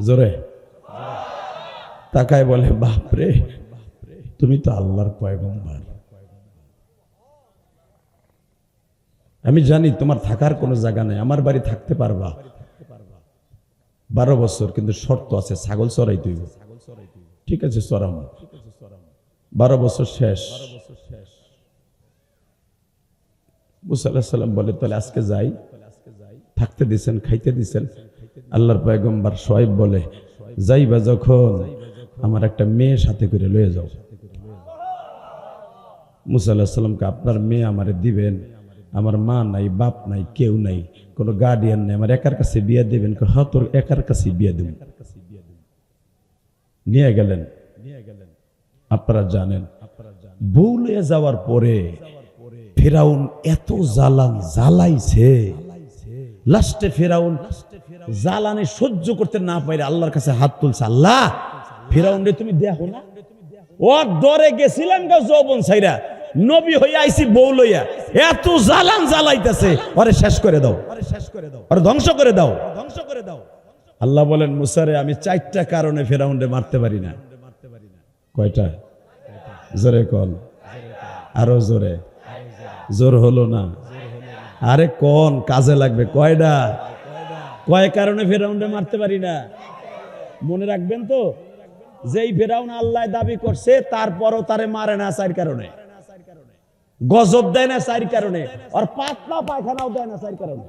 জোরে তাকায় বলে বাপ রে, তুমি তো আল্লাহর পয়গম্বর। আমি জানি তোমার থাকার কোনো জায়গা নেই, আমার বাড়ি থাকতে পারবা 12 বছর, কিন্তু শর্ত আছে, ছাগল চড়াইতে হইব। ঠিক আছে চড়াম। 12 বছর শেষ। মুসা আলাইহিস সালাম বলে তাহলে আজকে যাই। থাকতে দিছেন, খাইতে দিছেন। আল্লাহর পয়গম্বর শোয়েব বলে যাইবা যখন আমার একটা মেয়ে সাথে করে লয়ে যাও। মুসা আলাইহিস সালামকে আপনার মেয়ে আমারে দিবেন, আমার মা নাই, বাপ নাই, কেউ নাই, কোনো গার্ডিয়ান নাই, আমার একার কাছে বিয়ে দিবেন? হ্যাঁ তোর একার কাছে বিয়ে দেবেন। নিয়ে গেলেন। আপনারা জানেন বউ লয়ে যাওয়ার পরে ফেরাউন এত জ্বালাইছে, লাস্টে ফেরাউন জ্বালানি সহ্য করতে না পারে আল্লাহর কাছে হাত তুলছে, আল্লাহ ফেরাউন রে তুমি দেখো না, ও ডরে গেছিলাম গো যৌবন ছাইরা, নবী হইয়া আইছি বউ লইয়া, এত জ্বালাইতেছে, ওরে শেষ করে দাও, ওরে ধ্বংস করে দাও। আল্লাহ বলেন মুসারে আমি 4টা কারণে ফেরাউন রে মারতে পারি না। কয়টা? জোরে কোন, আরো জোরে। জোর হলো না, আরে কোন কাজে লাগবে। কয়টা? কয় কারণে ফেরাউন রে মারতে পারি না? মনে রাখবেন তো, যেই ফেরাউন আল্লাহ দাবি করছে তারপরও তারে মারে না 4 কারণে, গজব দেয় না 4 কারণে, আর পাতলা পায়খানাও দেয় না 4 কারণে।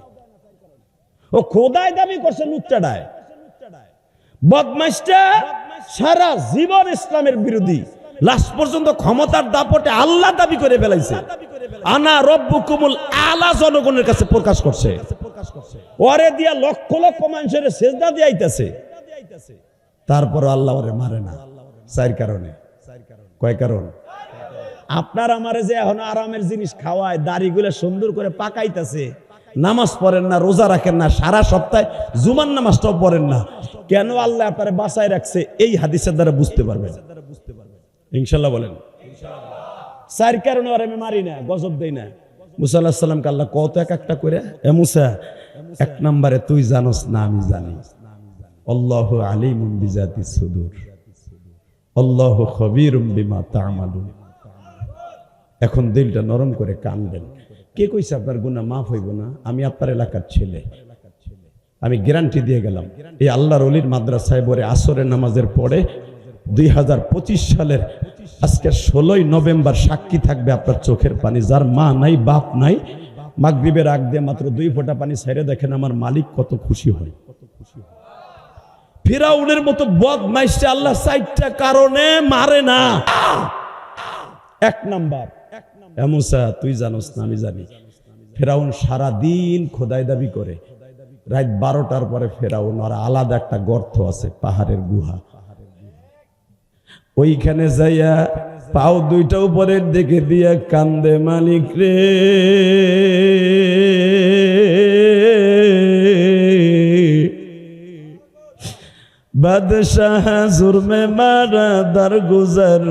ও খোদাই দাবি করছে লুচ্চাডায়, বদমাইশটা সারা জীবন ইসলামের বিরোধী, লাস্ট পর্যন্ত ক্ষমতার দাপটে আল্লাহ দাবি করে ফেলাইছে, আনা রব্বুকুমুল আলা জনগণের কাছে প্রকাশ করছে। ওরে দিয়া লক্ষ লক্ষ মানুষের সেজদা দিয়ে আইতাছে, তারপর আল্লাহ ওরে মারে না 4 কারণে। কয় কারণ? আপনার আমারে যে এখন আরামের জিনিস খাওয়ায়, দাড়িগুলো সুন্দর করে পাকাইতেছে, নামাজ পড়েন না, রোজা রাখেন না, সারা সপ্তাহে জুমার নামাজটাও পড়েন না, কেন আল্লাহ আপনারে বাঁচায় রাখছে এই হাদিসের দ্বারা বুঝতে পারবেন ইনশাল্লাহ। বলেন 4 কারণে আর আমি মারি না, গজব দেই না। মুসা আলাইহিস সালামকে আল্লাহ কত একটা করে, এ মুসা 1 নম্বরে তুই জানোস না আমি জানি, আল্লাহু আলিমুম বিজাতিস সুদূর, আল্লাহু খবীরুম বিমা তা'মালুন। এখন দিলটা নরম করে কানবেন। কে কইছে আপনার গুনাহ মাফ হইব না? আমি আপনার এলাকার ছেলে, আমি গ্যারান্টি দিয়ে গেলাম। এই আল্লাহর ওলির মাদ্রাসায় পড়ে আসরের নামাজের পরে 2025 সালের আজকে 16ই নভেম্বর সাক্ষী থাকবে আপনার চোখের পানি। যার মা নাই বাপ নাই, মাগরিবের আগ দিয়ে মাত্র 2 ফোঁটা পানি ছেড়ে দেখেন আমার মালিক কত খুশি হয়। ফিরাউনের মতো বদমাইশকে আল্লাহ 4টা কারণে মারে না। 1 নাম্বার, মুসা তুই জানোস না আমি জানি, ফিরাউন সারা দিন খোদাই দাবি করে। রাত 12টার পরে ফিরাউন আর আলাদা একটা গর্ত আছে, পাহাড়ের গুহা, ওইখানে যাইয়া পাও 2টা উপরের দিকে দিয়া কান্দে, মালিক রে বাদশাহ জুরমে মারা দার গুজর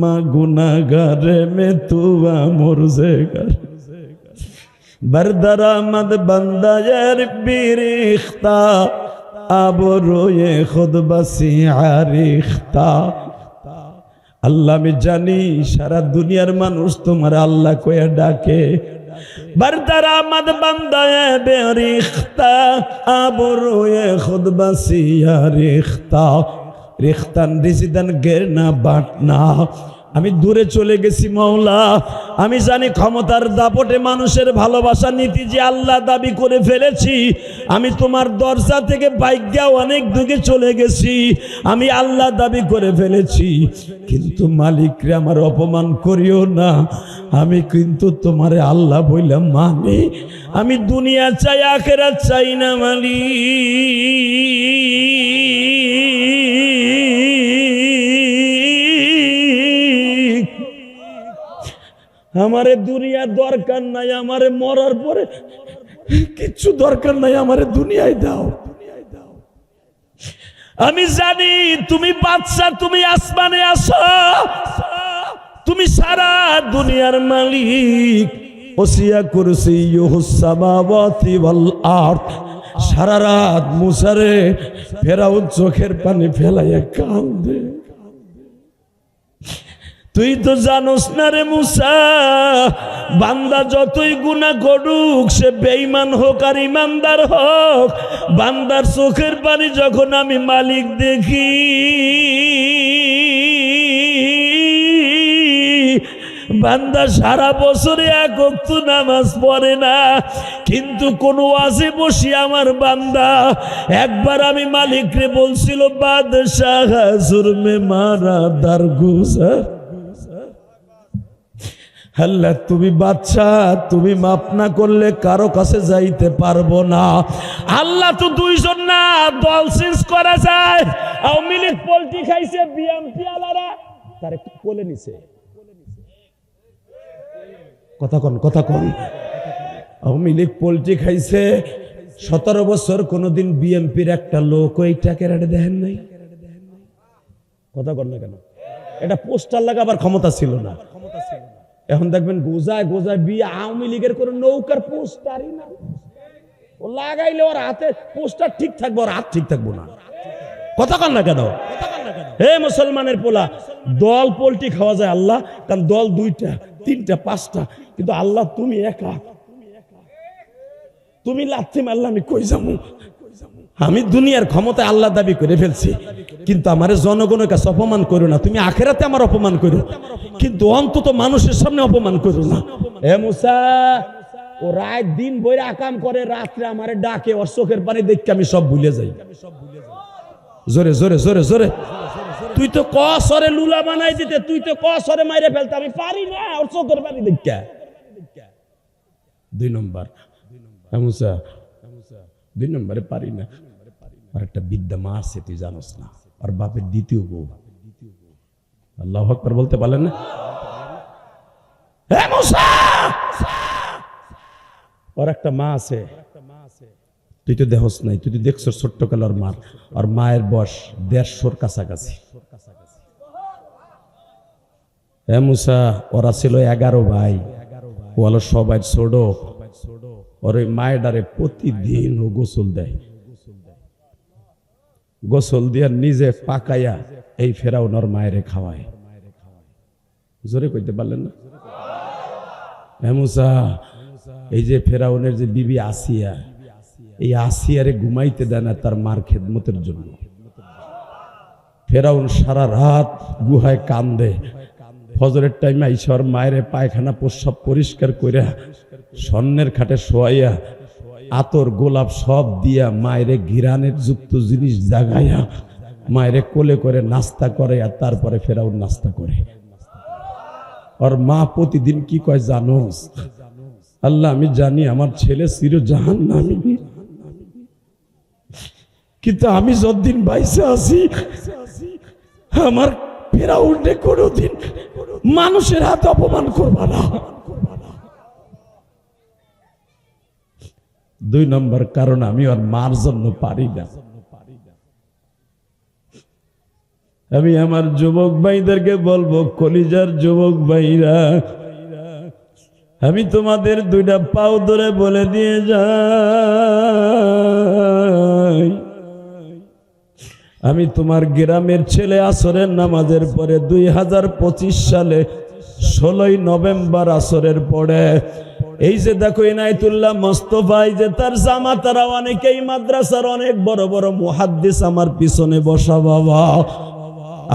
মা গুনাহগারে মে তুয়া মুরজেগার বরদরামদ বন্দায়ের বিরিখতা আবরোয়ে খুদ বসি আরিখতা। আল্লাহ আমি জানি সারা দুনিয়ার মানুষ তোমার আল্লাহ কয়ে ডাকে। বরদরামদ বন্দায়ে বিরিখতা আবরোয়ে খুদ বসি আরিখতা। রিখতান রিজিদান গেরনা বাটনা। আমি দূরে চলে গেছি মাওলা, আমি জানি ক্ষমতার দাপটে মানুষের ভালোবাসা নীতি যে আল্লাহ দাবি করে ফেলেছি। আমি তোমার দরজা থেকে ভাগ্যা অনেক দূরে চলে গেছি, আমি আল্লাহ দাবি করে ফেলেছি। কিন্তু মালিক রে আমার অপমান করিও না, আমি কিন্তু তোমারে আল্লাহ বইলাম মানি। আমি দুনিয়া চাই আখিরাত চাই না মালিক। আমারে দুনিয়া দরকার নাই, আমারে মরার পরে কিচ্ছু দরকার নাই, আমারে দুনিয়ায় দাও। আমি জানি তুমি বাদশা, তুমি আসমানে আসো, তুমি সারা দুনিয়ার মালিক। ওসিয়া কুরসিয়ুহুস সামাওয়াতি ওয়াল আরদ। সারা রাত মুসারে ফেরাউন চোখের পানি ফেলাইয়া কান্দে। তুই তো জানোস না রে মুসা, বান্দা যতই গুনাহ করুক, সে বেঈমান হোক আর ইমানদার হোক, বান্দার চোখের পানি যখন আমি মালিক দেখি, বান্দা সারা বছরে 1 ওয়াক্ত নামাজ পড়ে না, কিন্তু কোন ওয়াজে বসি আমার বান্দা একবার আমি মালিক রে বলছিল বাদশাহ জুরমে মারা দার গুজার। আল্লাহ তুমি বাদশা, তুমি মাফ না করলে কারো কাছে যাইতে পারবো না। আল্লাহ তো 2 জন না, দল চেঞ্জ করা যায়। আওয়ামী লীগ পল্টি খাইছে, বিএনপি আলারা তার একটু কোলে নিছে। কথা কন। আওয়ামী লীগ পল্টি খাইছে 17 বছর, কোনদিন বিএনপির একটা লোক ওইটাকে রেডে দেখেন নাই। কথা কন না কেন? এটা পোস্টার লাগাবার ক্ষমতা ছিল না। এখন দেখবেন গোজায় বিয়ে আওয়ামী লীগের কোন নৌকার পোস্টারই না। ও লাগাইলে ওর হাতে পোস্টার ঠিক থাকবো, ওর হাত ঠিক থাকবো না। কথা কন না কেন? হে মুসলমানের পোলা, দল পল্টি খাওয়া যায় আল্লাহ, কারণ দল 2টা 3টা 5টা, কিন্তু আল্লাহ তুমি একা। তুমি লাথি মারলে আমি কই যাবো? আমি দুনিয়ার ক্ষমতায় আল্লাহ দাবি করে ফেলছি, কিন্তু আমার জনগণের কাছে অপমান করো না। তুমি আখেরাতে আমার অপমান করো, কিন্তু অন্তত মানুষের সামনে অপমান করো না। হে মুসা, ও রাত দিন বইরা আকাম করে, রাত্রে আমারে ডাকে, ওর চোখের পানি দেখে আমি সব ভুলে যাই। জোরে জোরে জোরে জোরে। তুই তো কসরে লুলা বানাই দিতে, তুই তো কসরে মাইরে ফেলতে, আমি পারি না ওর চোখের পানি দেখে। 2 নম্বর মুসা, 2 নম্বরে পারি না। আর একটা বিদ্যা মা আছে, তুই জানোস না, আর বাপের 2য় বউ। আল্লাহু আকবার বলতে পারলেন না? হে মুসা, ওর একটা মা আছে, তুই তো দেখোস নাই, তুই তো দেখছস ছোট্ট কালার মার। আর মায়ের বয়স 150-র কাছাকাছি। হে মুসা, ওরা ছিল 11 ভাই, ও হলো সবাই ছোট। ওর ওই মায়ের ডারে প্রতিদিন ও গোসল দেয়। গোসল দিয়া নিজে পাকাইয়া এই ফেরাউনের মায়েরে খাওয়ায়। জোরে কইতে পারলেন না? হে মুসা, এই যে ফেরাউনের যে বিবি আসিয়া, এই আসিয়ারে ঘুমাইতে দেয় না তার মার খেদমতের জন্য। ফেরাউন সারা রাত গুহায় কান্দে, ফজরের টাইমে ঈশ্বর মায়ের পায়খানা প্রস্রাব পরিষ্কার কইরা স্বর্ণের খাটে শোয়াইয়া আতর গোলাপ সব দিয়া মায়ের ঘিরানের যুক্ত জিনিস জাগাইয়া মায়ের কোলে করে নাস্তা করে, আর তারপরে ফেরাউন নাস্তা করে। আর মা প্রতিদিন কি কয় জানোস? আল্লাহ আমি জানি আমার ছেলে চির জাহান্নামী, কিন্তু আমি যতদিন বাইসে আছি আমার ফেরাউনকে কোনোদিন মানুষের হাতে অপমান করবা না। 2 নম্বর কারণ আমি আর মার জন্য পারি না। আমি আমার যুবক ভাইদেরকে বলবো, কলিজার যুবক ভাইরা, আমি তোমাদের 2টা পাও ধরে বলে দিয়ে যাই, আমি তোমার গ্রামের ছেলে আসরের নামাজের পরে 2025 সালে 16ই নভেম্বর আসরের পরে এই যে দেখো ইনায়েতুল্লাহ মোস্তফা, এই যে তার জামাতারা অনেকেই মাদ্রাসার অনেক বড় বড় মুহাদ্দিস আমার পিছনে বসা বাবা,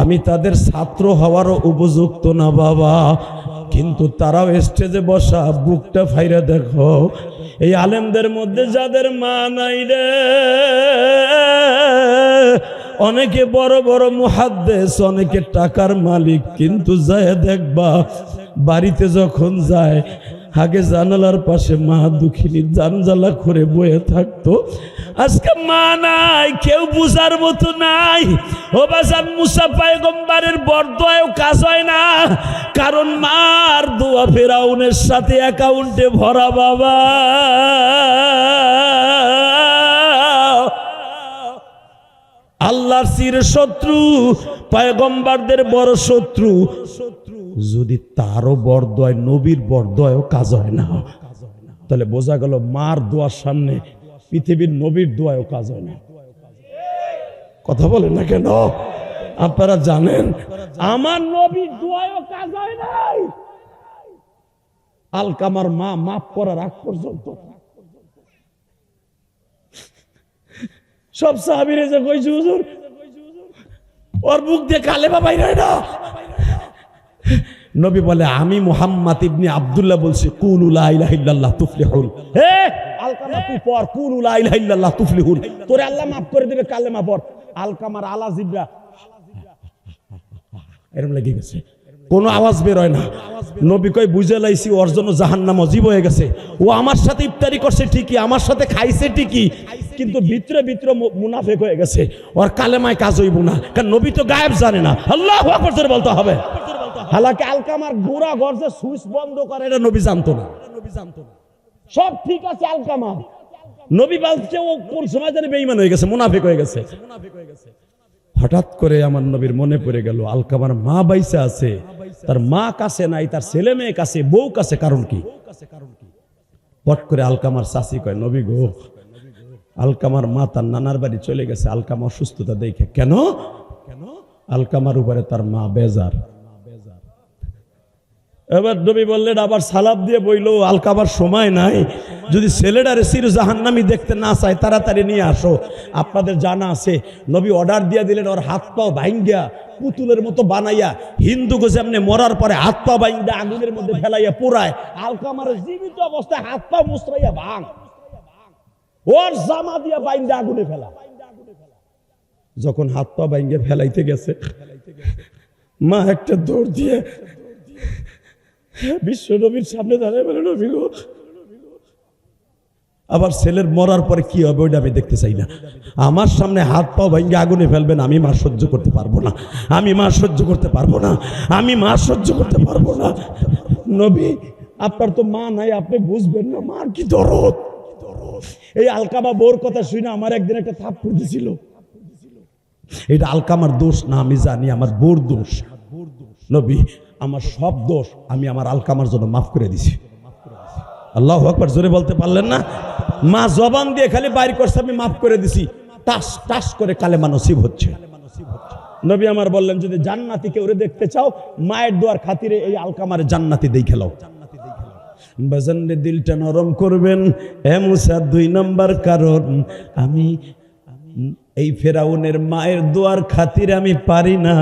আমি তাদের ছাত্র হওয়ারও উপযুক্ত না বাবা, কিন্তু তারাও স্টেজে বসা, বুকটা ফাইরা দেখো এই আলেমদের মধ্যে যাদের মা নাই রে, অনেকে বড় বড় মুহাদ্দিস, অনেকে টাকার মালিক, কিন্তু যায় দেখবা বাড়িতে যখন যায় আগে জানালার পাশে মা দুঃখিনী জানজালা করে বয়ে থাকতো, আজকে মা নাই, কেউ বুঝার মতো নাই। ও বাজান, মুসা পয়গম্বরের বরদোয়াও কাজ হয় না, কারণ মার দোয়া ফেরাউনের সাথে অ্যাকাউন্টে ভরা বাবা। আল্লাহর চির শত্রু, পয়গম্বরদের বড় শত্রু, যদি তারও বরদোয়, নবীর বরদোয়ও কাজ হয় না, তাহলে বোঝা গেল মার দোয়ার সামনে পৃথিবীর নবীর দোয়াও কাজ হয় না। কথা বলেন না কেন? আপনারা জানেন আমার নবীর দোয়াও কাজ হয় নাই। আলকামার মা মাফ করার আগ পর্যন্ত সব সাহাবীরা যে কইছে হুজুর ওর মুখ দিয়ে কালেমা বাইরে না, নবী বলে আমি মুহাম্মদ ইবনে আব্দুল্লাহ বলছি কুলু লা ইলাহা ইল্লাল্লাহ তুফলিহুন। হে আলকামা তুই পড় কুলু লা ইলাহা ইল্লাল্লাহ তুফলিহুন, তোরে আল্লাহ maaf করে দিবে, কালেমা পড়। আলকামার আলা জিবরা এরকম লেগে গেছে, কোনো আওয়াজ বের হয় না। নবী কই বুঝে লাইছি ওর জন্য জাহান্নাম অজীব হয়ে গেছে, ও আমার সাথে ইফতারি করছে ঠিকই, আমার সাথে খাইছে ঠিকই, কিন্তু ভিতরে ভিতরে মুনাফিক হয়ে গেছে, ওর কালেমায় কাজ হইব না, কারণ নবী তো গায়েব জানে না। আল্লাহু আকবার জোরে বলতে হবে। হালাকি আলকামার গোড়া ঘর যে সুইচ বন্ধ করে এটা নবী জানতো না। সব ঠিক আছে, আলকামা নবী বলছে ও কোন সময় জানি বেঈমান হয়ে গেছে, মুনাফিক হয়ে গেছে। হঠাৎ করে আমার নবীর মনে পড়ে গেল আলকামার মা বাইসা আছে, তার মা কাছে নাই, তার ছেলে মেয়ে কাছে, বউ কাছে, কারণ কি? পট করে আলকামার চাচি কয় নবী গো, আলকামার মা তার নানার বাড়ি চলে গেছে আলকামা অসুস্থতা দেখে। কেন? আলকামার উপরে তার মা বেজার। এবার নবী বললেন আবার সালাদ দিয়ে বইল আলকামার সময় নাই, যদি ছেলেটারে চির জাহান্নামী দেখতে না চায় তাড়াতাড়ি নিয়ে আসো। আপনাদের জানা আছে নবী অর্ডার দিয়ে দিলেন ওর হাত পাও ভাঙ্গিয়া পুতুলের মতো বানাইয়া, হিন্দু গো যেমনি মরার পরে হাত পা বাইন্দা আগুনের মধ্যে ফেলাইয়া পোড়ায়, আলকামার জীবিত অবস্থায় হাত পা মুসরাইয়া ভাঙ, ওর জামা দিয়া বাইন্দা আগুনে ফেলা। যখন হাত পা বাইঙ্গে ফেলাইতে গেছে, মা একটা দৌড় দিয়ে বিশ্ব নবীর সামনে দাঁড়িয়ে বলে নবী গো, আবার ছেলের মরার পরে কি হবে ওইটা আমি দেখতে চাই না, আমার সামনে হাত পা ভাঙ্গে আগুনে ফেলবেন, আমি মা সহ্য করতে পারবো না, আমি মা সহ্য করতে পারবো না, আমি মা সহ্য করতে পারবো না। নবী আপনার তো মা নাই, আপনি বুঝবেন না মার কি দরদ। এই আলকামা বোর কথা শুনে আমার একদিন একটা থাপ্পড় দিছিল, এটা আলকামার দোষ না, আমি জানি আমার বোর দোষ। নবী আমার সব দোষ আমি আমার আলকামার জন্য মাফ করে দিছি। আল্লাহু আকবার জোরে বলতে পারলেন না? মা জবান দিয়ে খালি বাইর করছে আমি মাফ করে দিছি, টাস টাস করে কালেমা নসিব হচ্ছে। নবী আমার বললেন, যদি জান্নাতি কেউ দেখতে চাও, মায়ের দোয়ার খাতিরে এই আলকামার জান্নাতি দেখে লাও। বাজানরে দিলটা নরম করবেন। হে মুসা, 2 নাম্বার কারণ, আমি এই ফেরাউনের মায়ের দোয়ার খাতিরে আমি পারি না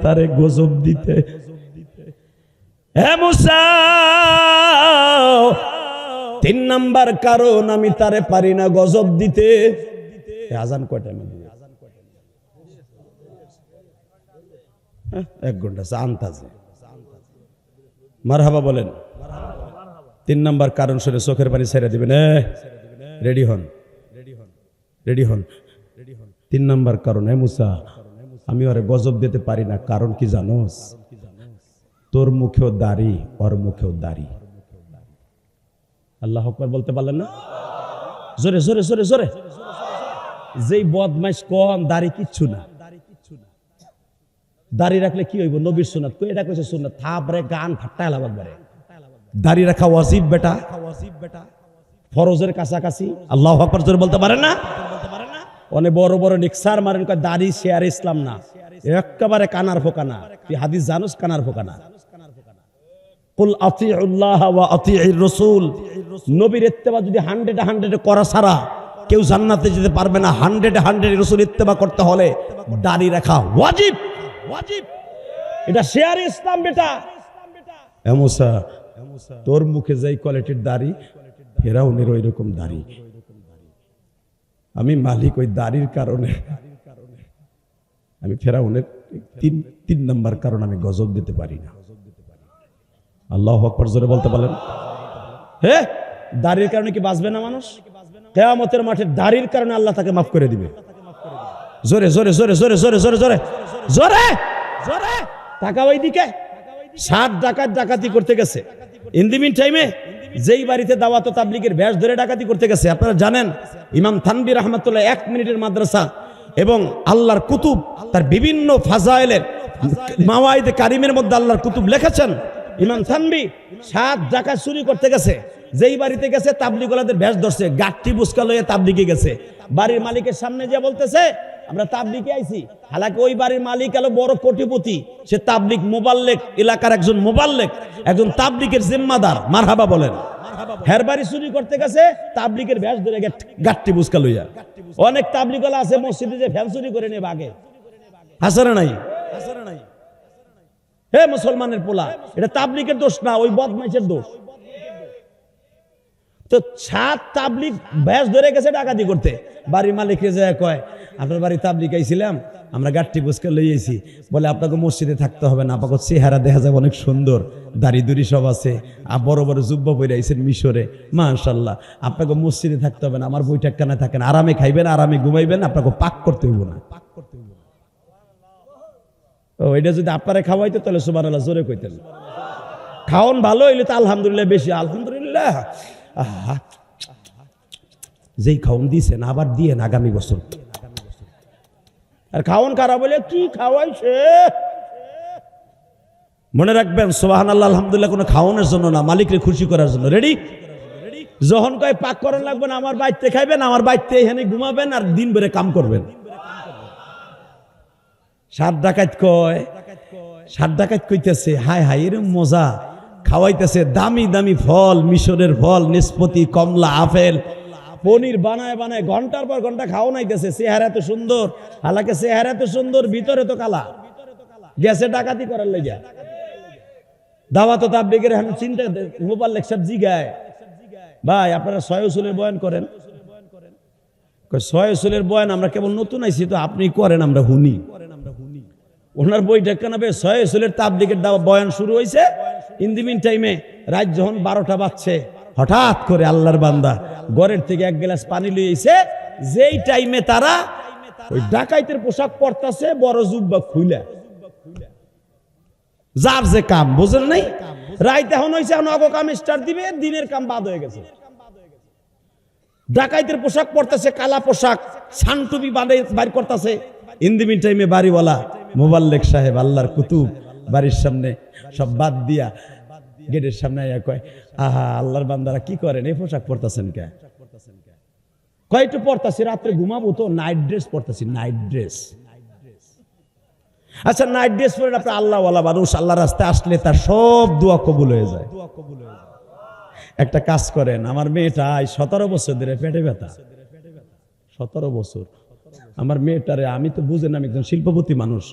তারে গজব দিতে। হে মুসা, 3 নাম্বার কারণ, আমি তারে পারি না গজব দিতে। আজান কয়টা? 1 ঘন্টা আন্তাজে। মারহাবা বলেন। 3 নাম্বার কারণ শুনে চোখের পানি ছেড়ে দিবেন। রেডি হন, রেডি হন। 3 নাম্বার কারণ, হে মুসা, আমি ওরে গজব দিতে পারি না। কারণ কি জানোস? তোর মুখেও দাড়ি, ওর মুখেও দাড়ি। আল্লাহু আকবার বলতে পারলেন না? জোরে জোরে জোরে জোরে। যেই বদমাইশ কম দাড়ি কিচ্ছু না। দাড়ি রাখলে কি হইব? নবীর সুন্নাত কই, এটা কইছে সুন্নাত। থাপরে গান ফাটায় লাগাত বারে। দাড়ি রাখা ওয়াজিব বেটা, ফরজের কাছাকাছি। আল্লাহু আকবার জোরে বলতে পারেন না? অনেক বড় বড় নিক্সার মারেন, কয় দাড়ি শেয়ার ইসলাম না। একেবারে কানার ফোকানা। তুই হাদিস জানোস? কানার ফোকানা। কুল আতিউল্লাহ ওয়া আতিউর রাসূল। নবীর ইত্তেবা যদি 100 করা ছাড়া কেউ জান্নাতে যেতে পারবে না। 100 রাসূল ইত্তেবা করতে হলে দাড়ি রাখা ওয়াজিব, ওয়াজিব। এটা শেয়ার ইসলাম বেটা। এ মুসা, তোর মুখে যেই কোয়ালিটির দাড়ি, ফেরাউনের ওই রকম দাড়ি। আমি মালিক ওই দাড়ির কারণে, আমি ফেরাউনের 3 নাম্বার কারণ, আমি গজব দিতে পারি না। আল্লাহু আকবার জোরে বলতে বলেন। হে, দাড়ির কারণে কি বাঁচবে না মানুষ? কিয়ামতের মাঠে দাড়ির কারণে আল্লাহ তাকে মাফ করে দিবে। জোরে জোরে জোরে জোরে জোরে জোরে জোরে জোরে জোরে। টাকা ওই দিকে 7 ডাকাত ডাকাতি করতে গেছে। ইন দি মিন টাইমে যেই বাড়িতে দাওয়াত ও তাবলীগের ভ্যাস ধরে ডাকাতি করতে গেছে, আপনারা জানেন, ইমাম থানবী রাহমাতুল্লাহ 1 মিনিটের মাদ্রাসা এবং আল্লাহর কুতুব, তার বিভিন্ন ফাজাইলের মাওয়াইদে কারিমের মধ্যে আল্লাহর কুতুব লিখেছেন। ইমাম থানবী 7 ডাকাত চুরি করতে গেছে। যেই বাড়িতে গেছে তাবলীগওয়ালাদের ভ্যাস ধরছে, গাঠটি বুসকা লয়ে তাবলীগে গেছে। বাড়ির মালিকের সামনে যে বলতেছে, আমরা তাবলীগে আইছি। হালাকি ওই বাড়ির মালিক হলো বড় কোটিপতি। সে তাবলীগ মুবাল্লিগ, এলাকার একজন মুবাল্লিগ, একজন তাবলীগের জিম্মাদার। মারহাবা বলেন। হের বাড়ি চুরি করতে গেছে, তাবলীগের ভ্যাস ধরে গাঠটি বুসকা লইয়া। অনেক তাবলীগওয়ালা আছে মসজিদে যে ফ্যান চুরি করে নেবে আগে। হাসারে নাই? হে মুসলমানের পোলা, এটা তাবলীগের দোষ না, ওই বদমাইশের দোষ। তো 7 তাবলীগ ভ্যাস ধরে গেছে ডাকাতি করতে। বাড়ির মালিককে যায় কয়, আপনার বাড়ি তাবলীগ আইছিলাম, আমরা গাঠটি বুসকা লইয়েছি। বলে, আপনাকে মসজিদে থাকতে হবে না, আপনাকে চেহারা দেখা যাবে অনেক সুন্দর, দাড়ি দুড়ি সব আছে, বড় বড় জুব্বা পরে আইছেন মিশরে, মাশাআল্লাহ। আপনাকে মসজিদে থাকতে হবে না, আমার বইটা কানে থাকেন, আরামে খাইবেন, আরামে ঘুমাইবেন, আপনাকে পাক করতে হইব না। ও, এটা যদি আপনারা খাওয়াইতো তাহলে সুবহানাল্লাহ জোরে কইতেন। খাওন ভালো হইলে তো আলহামদুলিল্লাহ বেশি। আলহামদুলিল্লাহ। যেই খাওন দিয়েছেন আবার দিয়েন আগামী বছর। আর খাওন খারাপ হলে কি খাওয়াইছে মনে রাখবেন, সুবহানাল্লাহ আলহামদুলিল্লাহ কোনো খাওয়ানোর জন্য না, মালিককে খুশি করার জন্য। রেডি? যখন কয় পাক করেন লাগবে না, আমার বাইতে খাইবেন, আমার বাইতে এখানে ঘুমাবেন আর দিন ভরে কাম করবেন। 7 ডাকাত কয়, 7 ডাকাত কইতেছে, হায় হায় এরকম মজা। খাওয়াইতেছে দামি দামি ফল, মিশরের ফল, নাশপাতি, কমলা, আপেল, পনির বানায় বানায় ঘন্টার পর ঘন্টা খাওয়া নাইতেছে। চেহারা এত সুন্দর, হালাকে চেহারা এত সুন্দর, ভিতরে তো কালা। গেছে ডাকাতি করার লেগে। দাওয়াত ও তাবলীগের এখন চিন্তা, মুবাল্লিগ সব জিগায়, ভাই আপনারা 6 উসুলের বয়ান করেন। 6 উসুলের বয়ান আমরা কেবল নতুন আইছি, তো আপনি করেন, আমরা হুনি। ওনার বই ঢেকানাবে 6 উসুলের তাবলীগের বয়ান শুরু হয়েছে। ইন দি মিন টাইমে রাত যখন 12টা বাজছে, হঠাৎ করে আল্লাহর বান্দা ঘরের থেকে 1 গ্লাস পানি লইছে। যেই টাইমে তারা ওই ডাকাইতের পোশাক পরতাছে, বড় জুব্বা খুইলা, যার যে কাম বুঝেন নাই। রাইত এখন হয়েছে, এখন অগ কাম স্টার্ট দিবে, দিনের কাম বাদ হয়ে গেছে। ডাকাইতের পোশাক পরতেছে, কালা পোশাক, সানটুপি বাঁধে বাইর করতেছে। ইন দি মিন টাইমে বাড়িওয়ালা মুবাল্লিগ সাহেব, আল্লাহর কুতুব, বাড়ির সামনে সব বাদ দিয়া গেটের সামনে আইয়া কয়, আহা আল্লাহর বান্দারা কি করেন, এই পোশাক পরতেছেন কে? কয়টা পড়তাছি, রাত্রে ঘুমাবো তো নাইট ড্রেস পড়তাছি, নাইট ড্রেস। আচ্ছা, নাইট ড্রেস পরে আপনি আল্লাহওয়ালা মানুষ, আল্লাহ রাস্তায় আসলে তার সব দোয়া কবুল হয়ে যায়। একটা কাজ করেন, আমার মেয়েটা 17 বছর ধরে পেটে ব্যথা, 17 বছর। আমার মেয়েটারে, আমি তো বুঝেন আমি একজন শিল্পপতি মানুষ,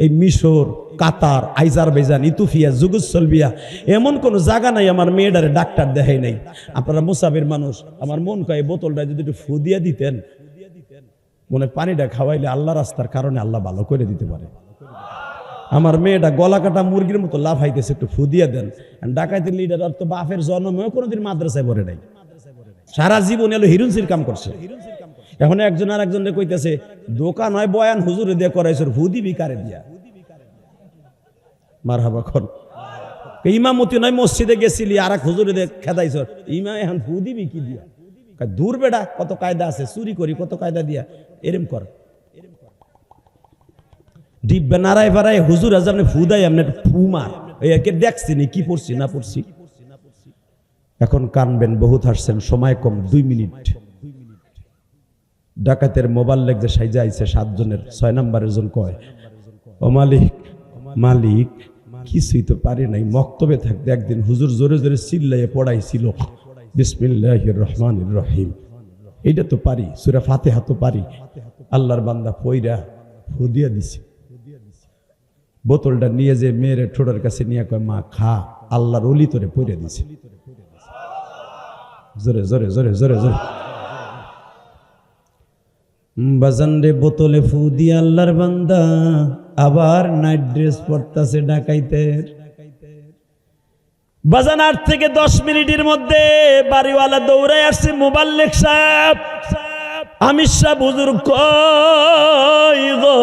এই মিশর, কাতার, আইজারবাইজান, ইথিওপিয়া, যুগোস্লাভিয়া এমন কোন জায়গা নাই আমার মেয়েটারে ডাক্তার দেখাই নাই। আপনারা মুসাফির মানুষ, আমার মন কয় বোতলটা যদি একটু ফু দিয়ে দিতেন, মনে পানিটা খাওয়াইলে আল্লাহ রাস্তার কারণে আল্লাহ ভালো করে দিতে পারে। আমার মেয়েটা গলা কাটা মুরগির মতো লাফাইতেছে, একটু ফু দিয়ে দেন। ডাকাতের লিডার তো বাপের জন্মেও কোনোদিন মাদ্রাসায় পড়ে নাই, সারা জীবন এলো হিরুনসির কাম করছে। এখন একজন আর একজনে কইতেছে দোকান হয় বয়ান হুজুরে দিয়ে করাইছ, ফু দিবি কারে দিয়া? মারহাবা কর। ইমামতি নয়, মসজিদে গেছিলি আর এক হুজুরে দিয়ে খেদাইছ, ইমাম এখন ফু দিবি কি দিয়া? দূর বেড়া, কত কায়দা আছে, চুরি করি কত কায়দা দিয়া, এরম কর। ডিব্বা নাড়াই ফাড়াই হুজুর আজানে ফু দেয়, এমনি ফু মার, একে দেখছি নি কি পড়ছি না পড়ছি। এখন কানবেন, বহুত হাসছেন, সময় কম, 2 মিনিট। ডাকাতের মোবাইল লেগে সাইজা আইছে 7 জনের, 6 নম্বরের জন কয়, ও মালিক, মালিক কিছুই তো পারি নাই। মক্তবে থাকতে একদিন হুজুর জোরে জোরে চিল্লাইয়ে পড়াইছিল বিসমিল্লাহির রহমানির রহিম, এইটা তো পারি, সূরা ফাতিহা তো পারি। আল্লাহর বান্দা পয়রা ফু দিয়া দিছে। বোতলটা নিয়ে যে মেয়ের ঠোঁটের কাছে নিয়ে কয়, মা খা, আল্লাহর ওলি তোরে পয়রা দিছে। জোরে জোরে জোরে জোরে জোরে বাজান রে, বোতলে ফু দিয়ে আল্লাহর বান্দা আবার নাইট ড্রেস পরতাছে ডাকাইতের। বাজান 8 থেকে 10 মিনিটের মধ্যে বাড়িওয়ালা দৌড়ায় আসছে, মোবাল্লেক সাহেব, আমির সাহেব হুজুর কই গো?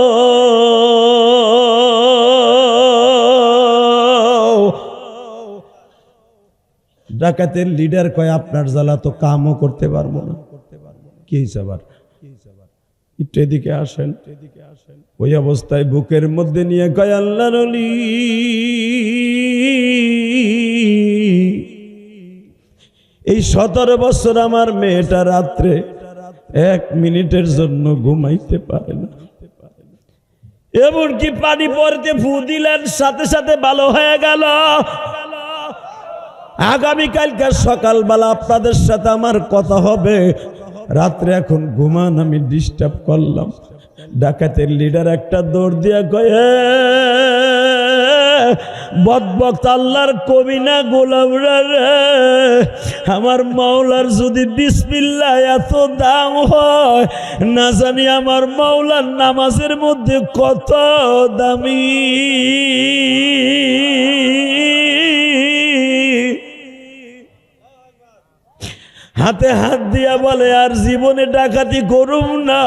ডাকাতের লিডার কয়, আপনার জ্বালা তো কামও করতে পারবো না। কি হিসাব? একটু এদিকে আসেন। ওই অবস্থায় বুকের মধ্যে নিয়ে কয়, আল্লাহর ওলি, এই 17 বছর আমার মেয়েটা রাত্রে 1 মিনিটের জন্য ঘুমাইতে পারে না। এমনকি পানি পড়তে ফু দিলেন, সাথে সাথে ভালো হয়ে গেল। আগামীকালকে সকালবেলা আপনাদের সাথে আমার কথা হবে। রাত্রে এখন ঘুমান, আমি ডিস্টার্ব করলাম। ডাকাতের লিডার একটা দৌড় দিয়া কয়, বদবক্ত আল্লাহর কবিনা গোলামরা রে, আমার মাওলার যদি বিসমিল্লাহ এত দাম হয়, না জানি আমার মাওলার নামাজের মধ্যে কত দামি। হাতে হাত দিয়া বলে, আর জীবনে ডাকাতি করুম না।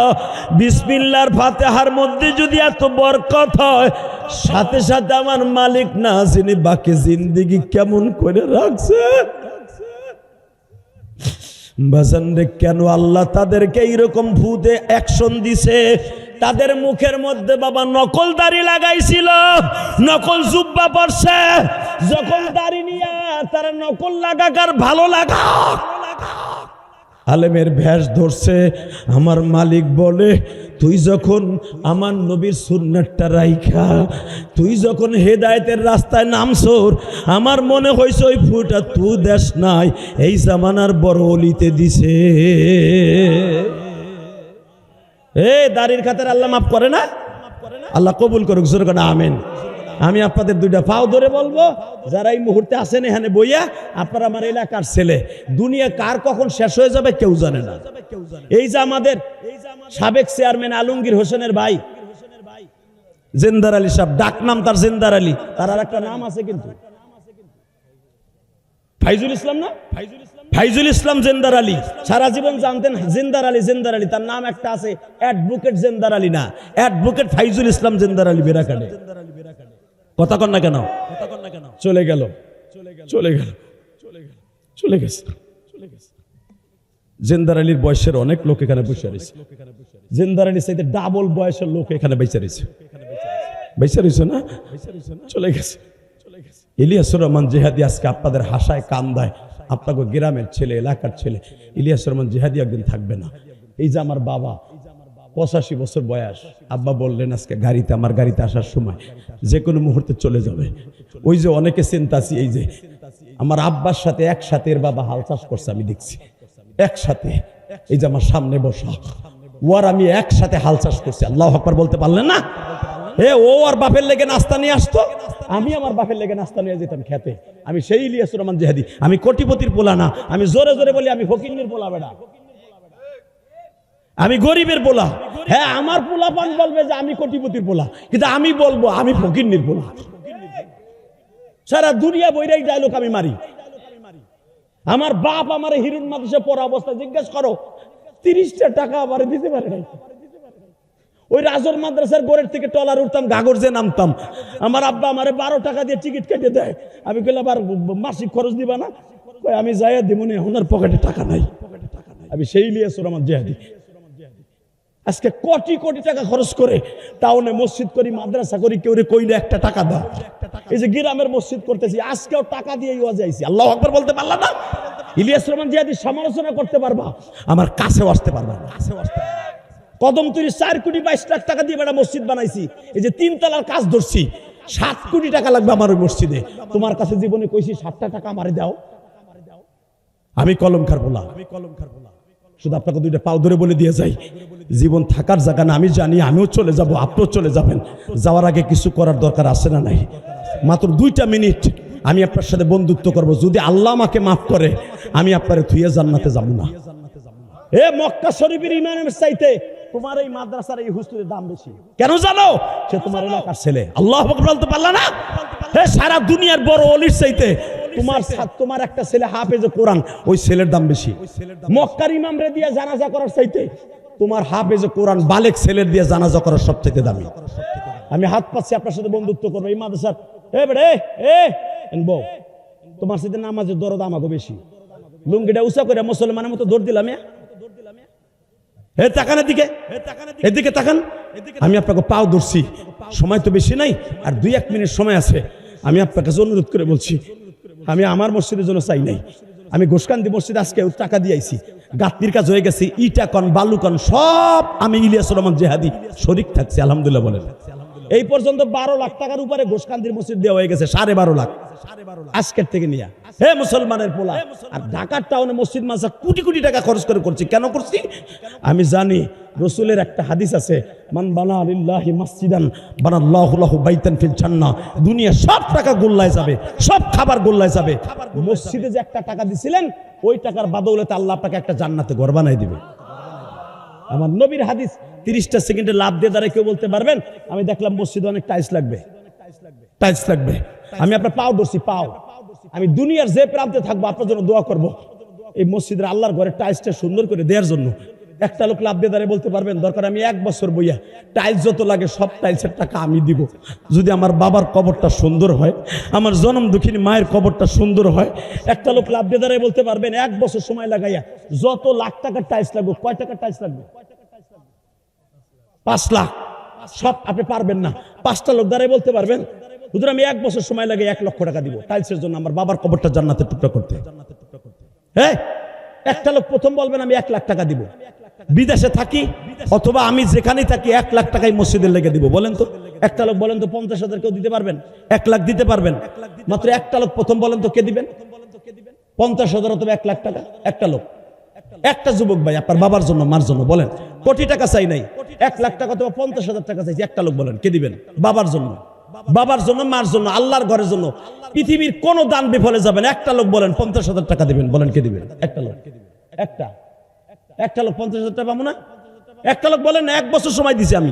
বিসমিল্লাহর ফাতিহার মধ্যে যদি এত বরকত হয়, সাথে সাথে আমার মালিক না যিনি বাকি জিন্দেগি কেমন করে রাখছে। বাজান রে, কেন আল্লাহ তাদেরকে এইরকম ভূতে অ্যাকশন দিছে? তাদের মুখের মধ্যে বাবা নকল দাড়ি লাগাইছিল, নকল জুব্বা পরছে। যখন দাড়ি নিয়ে তারা নকল লাগাকার ভালো লাগা আলেমের ভেষ ধরছে। আমার মালিক বলে, তুই যখন আমার নবীর সুন্নাতটা রাইখা তুই যখন হেদায়েতের রাস্তায় নামছর, আমার মনে হইছে ওই ফুটা তুই দেশ নাই, এই জামানার বড় অলিতে দিছে। দাড়ির খাতের আল্লাহ মাফ করে না? আল্লাহ কবুল করুক, জোরে করে আমিন। আমি আপনাদের 2টা পাও ধরে বলবো, যারা এই মুহূর্তে আছেন এখানে বইয়া, আপনারা আমার এলাকার ছেলে, দুনিয়া কার কখন শেষ হয়ে যাবে কেউ জানে না। এই যে আমাদের সাবেক চেয়ারম্যান আলমগীর হোসেনের ভাই জিন্দার আলী সাহেব, ডাক নাম তার জিন্দার আলী, তার আর একটা নাম আছে কিন্তু ফাইজুল ইসলাম না, ফাইজুল ইসলাম জিন্দার আলী। সারা জীবন জানতেন জিন্দার আলী, জিন্দার আলী। তার নাম একটা আছে অ্যাডভোকেট জিন্দার আলী না, অ্যাডভোকেট ফাইজুল ইসলাম জিন্দার আলী বেরাকানে। কথা কন না কেন? চলে গেল, চলে গেল, চলে গেছে। জিন্দার আলীর বয়সের অনেক লোক এখানে বসে রয়েছে। জিন্দার আলীর চাইতে ডাবল বয়সের লোক এখানে বেঁচে রয়েছে, বেঁচে রয়েছে না? চলে গেছে। ইলিয়াসুর রহমান জিহাদি আজকে আপনাদের হাসায় কান্দায়, আপনাকে গ্রামের ছেলে, এলাকার ছেলে। ইলিয়াসুর রহমান জিহাদি একদিন থাকবে না। এই যে আমার বাবা 85 বছর বয়স, আব্বা বললেন আজকে গাড়িতে, আমার গাড়িতে আসার সময় যে কোনো মুহূর্তে চলে যাবে। ওই যে অনেকে চিন্তাছি, এই যে আমার আব্বার সাথে একসাথে এর বাবা হাল চাষ করছে, আমি দেখছি একসাথে, এই যে আমার সামনে বসা, ও আর আমি একসাথে হাল চাষ করছি। আল্লাহু আকবার বলতে পারলেন না? ও আর বাপের লেগে নাস্তা নিয়ে আসতো, আমি আমার বাপের লেগে নাস্তা নিয়ে যেতাম খেতে। আমি সেই ইলিয়াসুর রহমান জিহাদি, আমি কোটিপতির পোলা না, আমি জোরে জোরে বলি আমি ফকিন্নির পোলা বেটা, আমি গরিবের পোলা। হ্যাঁ, আমার পোলা পান বলবে যে আমি কোটিপতির পোলা, কিন্তু আমি বলবো আমি ফকিন্নির পোলা। সারা দুনিয়া বইরাই ডায়লগ আমি মারি। আমার বাপ আমার হিরুন মাদ্রাসা পড়া অবস্থায় জিজ্ঞেস করো 30টা টাকা আমার দিতে পারে নাই। ওই রাজর মাদ্রাসার গোড়ের থেকে টলার উঠতাম, গাগর নামতাম। আমার আব্বা আমারে 12 টাকা দিয়ে টিকিট কেটে দেয়। আমি কইলাম আর মাসিক খরচ দিবা না? আমি যাইয়া দিব না, ওনার পকেটে টাকা নাই। আমি সেই ইলিয়াসুর রহমান জিহাদি আজকে কোটি কোটি টাকা খরচ করে টাউনে মসজিদ করি, মাদ্রাসা করি, কেউ কইলে একটা টাকা দাও। এই যে গ্রামের মসজিদ করতেছি, আজকেও টাকা দিয়ে ওয়াজ আইছি। আল্লাহু আকবার বলতে পারলা না? ইলিয়াসুর রহমান জিহাদি সমালোচনা করতে পারবা, আমার কাছেও আসতে পারবা না। কদমতলী 4 কোটি 22 লাখ টাকা দিয়ে একটা মসজিদ বানাইছি। এই যে 3 তলার কাজ ধরছি, 7 কোটি টাকা লাগবে আমার ওই মসজিদে। তোমার কাছে জীবনে কইছি 7টা টাকা আমারে দাও। আমি কলমকার বলা, শুধু আপনাকে 2টা পাও ধরে বলে দিয়ে যাই, জীবন থাকার জায়গা না, আমি জানি, আমিও চলে যাব, আপনিও চলে যাবেন। যাওয়ার আগে কিছু করার দরকার আছে না নাই? মাত্র 2টা মিনিট আমি আপনার সাথে বন্ধুত্ব করব। যদি আল্লাহ আমাকে মাফ করে, আমি আপনারে থুয়ে জান্নাতে যাব না। এ মক্কা শরীফের ইমামের চাইতে তোমার এই মাদ্রাসার এই হুজুরের দাম বেশি। কেন জানো? সে তোমার এলাকার ছেলে। আল্লাহু আকবার বলতে পারলা না? হে, সারা দুনিয়ার বড় ওলির চাইতে তোমার একটা ছেলে হাফেজে কোরআন, ওই ছেলের দাম বেশি। মক্কার ইমামরে দিয়ে জানাজা করার চাইতে তোমার হাফেজে কোরআন বালেক ছেলের দিয়ে জানাজা করার সবচেয়ে দামি। আমি হাত পাচ্ছি আপনার সাথে বন্ধুত্ব করবো এই মাদ্রাসার। এ বেড়ে বউ, তোমার সাথে নামাজের দরদ আমাকে বেশি। লুঙ্গিটা উঁচা করে মুসলমানের মতো দৌড় দিলাম। তাকান এদিকে, এদিকে তাকান। আমি আপনাকে পাও ধরছি, সময় তো বেশি নাই, আর 2-1 মিনিট সময় আছে। আমি আপনার কাছে অনুরোধ করে বলছি, আমি আমার মসজিদের জন্য চাই নাই। আমি ঘোষকান্দি মসজিদ আজকে টাকা দিয়ে আইছি, গাঁথনির কাজ হয়ে গেছে, ইটা কন বালু কন সব আমি ইলিয়াসুর রহমান জিহাদি শরীক থাকছি। আলহামদুলিল্লাহ বলেন। এই পর্যন্ত 12 লাখ টাকার উপরে ঘোষকান্দির মসজিদ দেওয়া হয়ে গেছে, 12.5 লাখ আজকের থেকে নিয়ে। হে মুসলমানের পোলা, আর ঢাকার টাউনে মসজিদ মাদ্রাসা কোটি কোটি টাকা খরচ করে করছি। কেন করছি? আমি জানি রাসূলের একটা হাদিস আছে, মান বানা লিল্লাহি মাসজিদান বানাল্লাহু লাহু বাইতান ফিল জান্নাহ। দুনিয়া সব টাকা গোল্লায় যাবে, সব খাবার গোল্লায় যাবে, মসজিদে যে একটা টাকা দিছিলেন ওই টাকার বদৌলতে আল্লাহ আপনাকে একটা জান্নাতে ঘর বানাই দিবে। আমার নবীর হাদিস। 30টা সেকেন্ডে লাভ দিয়ে দাঁড়ায় কেউ বলতে পারবেন? আমি দেখলাম মসজিদে অনেক টাইলস লাগবে, টাইলস লাগবে। আমি আপনার পাও ধরছি, পাও। আমি দুনিয়ার যে প্রান্তে থাকবো আপনার জন্য দোয়া করব, এই মসজিদের আল্লাহর ঘরে টাইলসটা সুন্দর করে দেওয়ার জন্য। একটা লোক লাভ দিয়ে দাঁড়িয়ে বলতে পারবেন? দরকার আমি 1 বছর বইয়া টাইলস যত লাগে সব টাইলসের টাকা আমি দিব, যদি আমার বাবার কবরটা সুন্দর হয়, আমার জনম দুঃখিনী মায়ের কবরটা সুন্দর হয়। একটা লোক লাভ দিয়ে দাঁড়িয়ে বলতে পারবেন 1 বছর সময় লাগাইয়া যত লাখ টাকার টাইলস লাগবে। কয় টাকার টাইলস লাগবে? 5 লাখ। সব আপনি পারবেন না। 5টা লোক দাঁড়িয়ে বলতে পারবেন হুজুর আমি 1 বছর সময় লাগে 1 লক্ষ টাকা দিব টাইলসের জন্য, আমার বাবার কবরটা জান্নাতের টুকরা করতে। হ্যাঁ, একটা লোক প্রথম বলবেন আমি 1 লাখ টাকা দিব, বিদেশে থাকি অথবা আমি যেখানেই থাকি 1 লাখ টাকাই মসজিদের লেগে দিব। বলেন তো, একটা লোক বলেন তো 50,000 কেউ দিতে পারবেন? 1 লাখ দিতে পারবেন? মাত্র একটা লোক প্রথম বলেন তো কে দিবেন? 50,000 অথবা 1 লাখ টাকা একটা লোক। একটা যুবক ভাই আপনার বাবার জন্য মার জন্য বলেন, কোটি টাকা চাই নাই, 1 লাখ টাকা অথবা 50,000 টাকা চাইছি, একটা লোক বলেন কে দিবেন? বাবার জন্য, বাবার জন্য, মার জন্য, আল্লাহর ঘরের জন্য, পৃথিবীর কোন দান বিফলে যাবেন। একটা লোক বলেন 50,000 টাকা দিবেন, বলেন কে দিবেন? একটা লোক। একটা লোক 50,000 টাকা পাবো না? একটা লোক বলেন 1 বছর সময় দিছি আমি,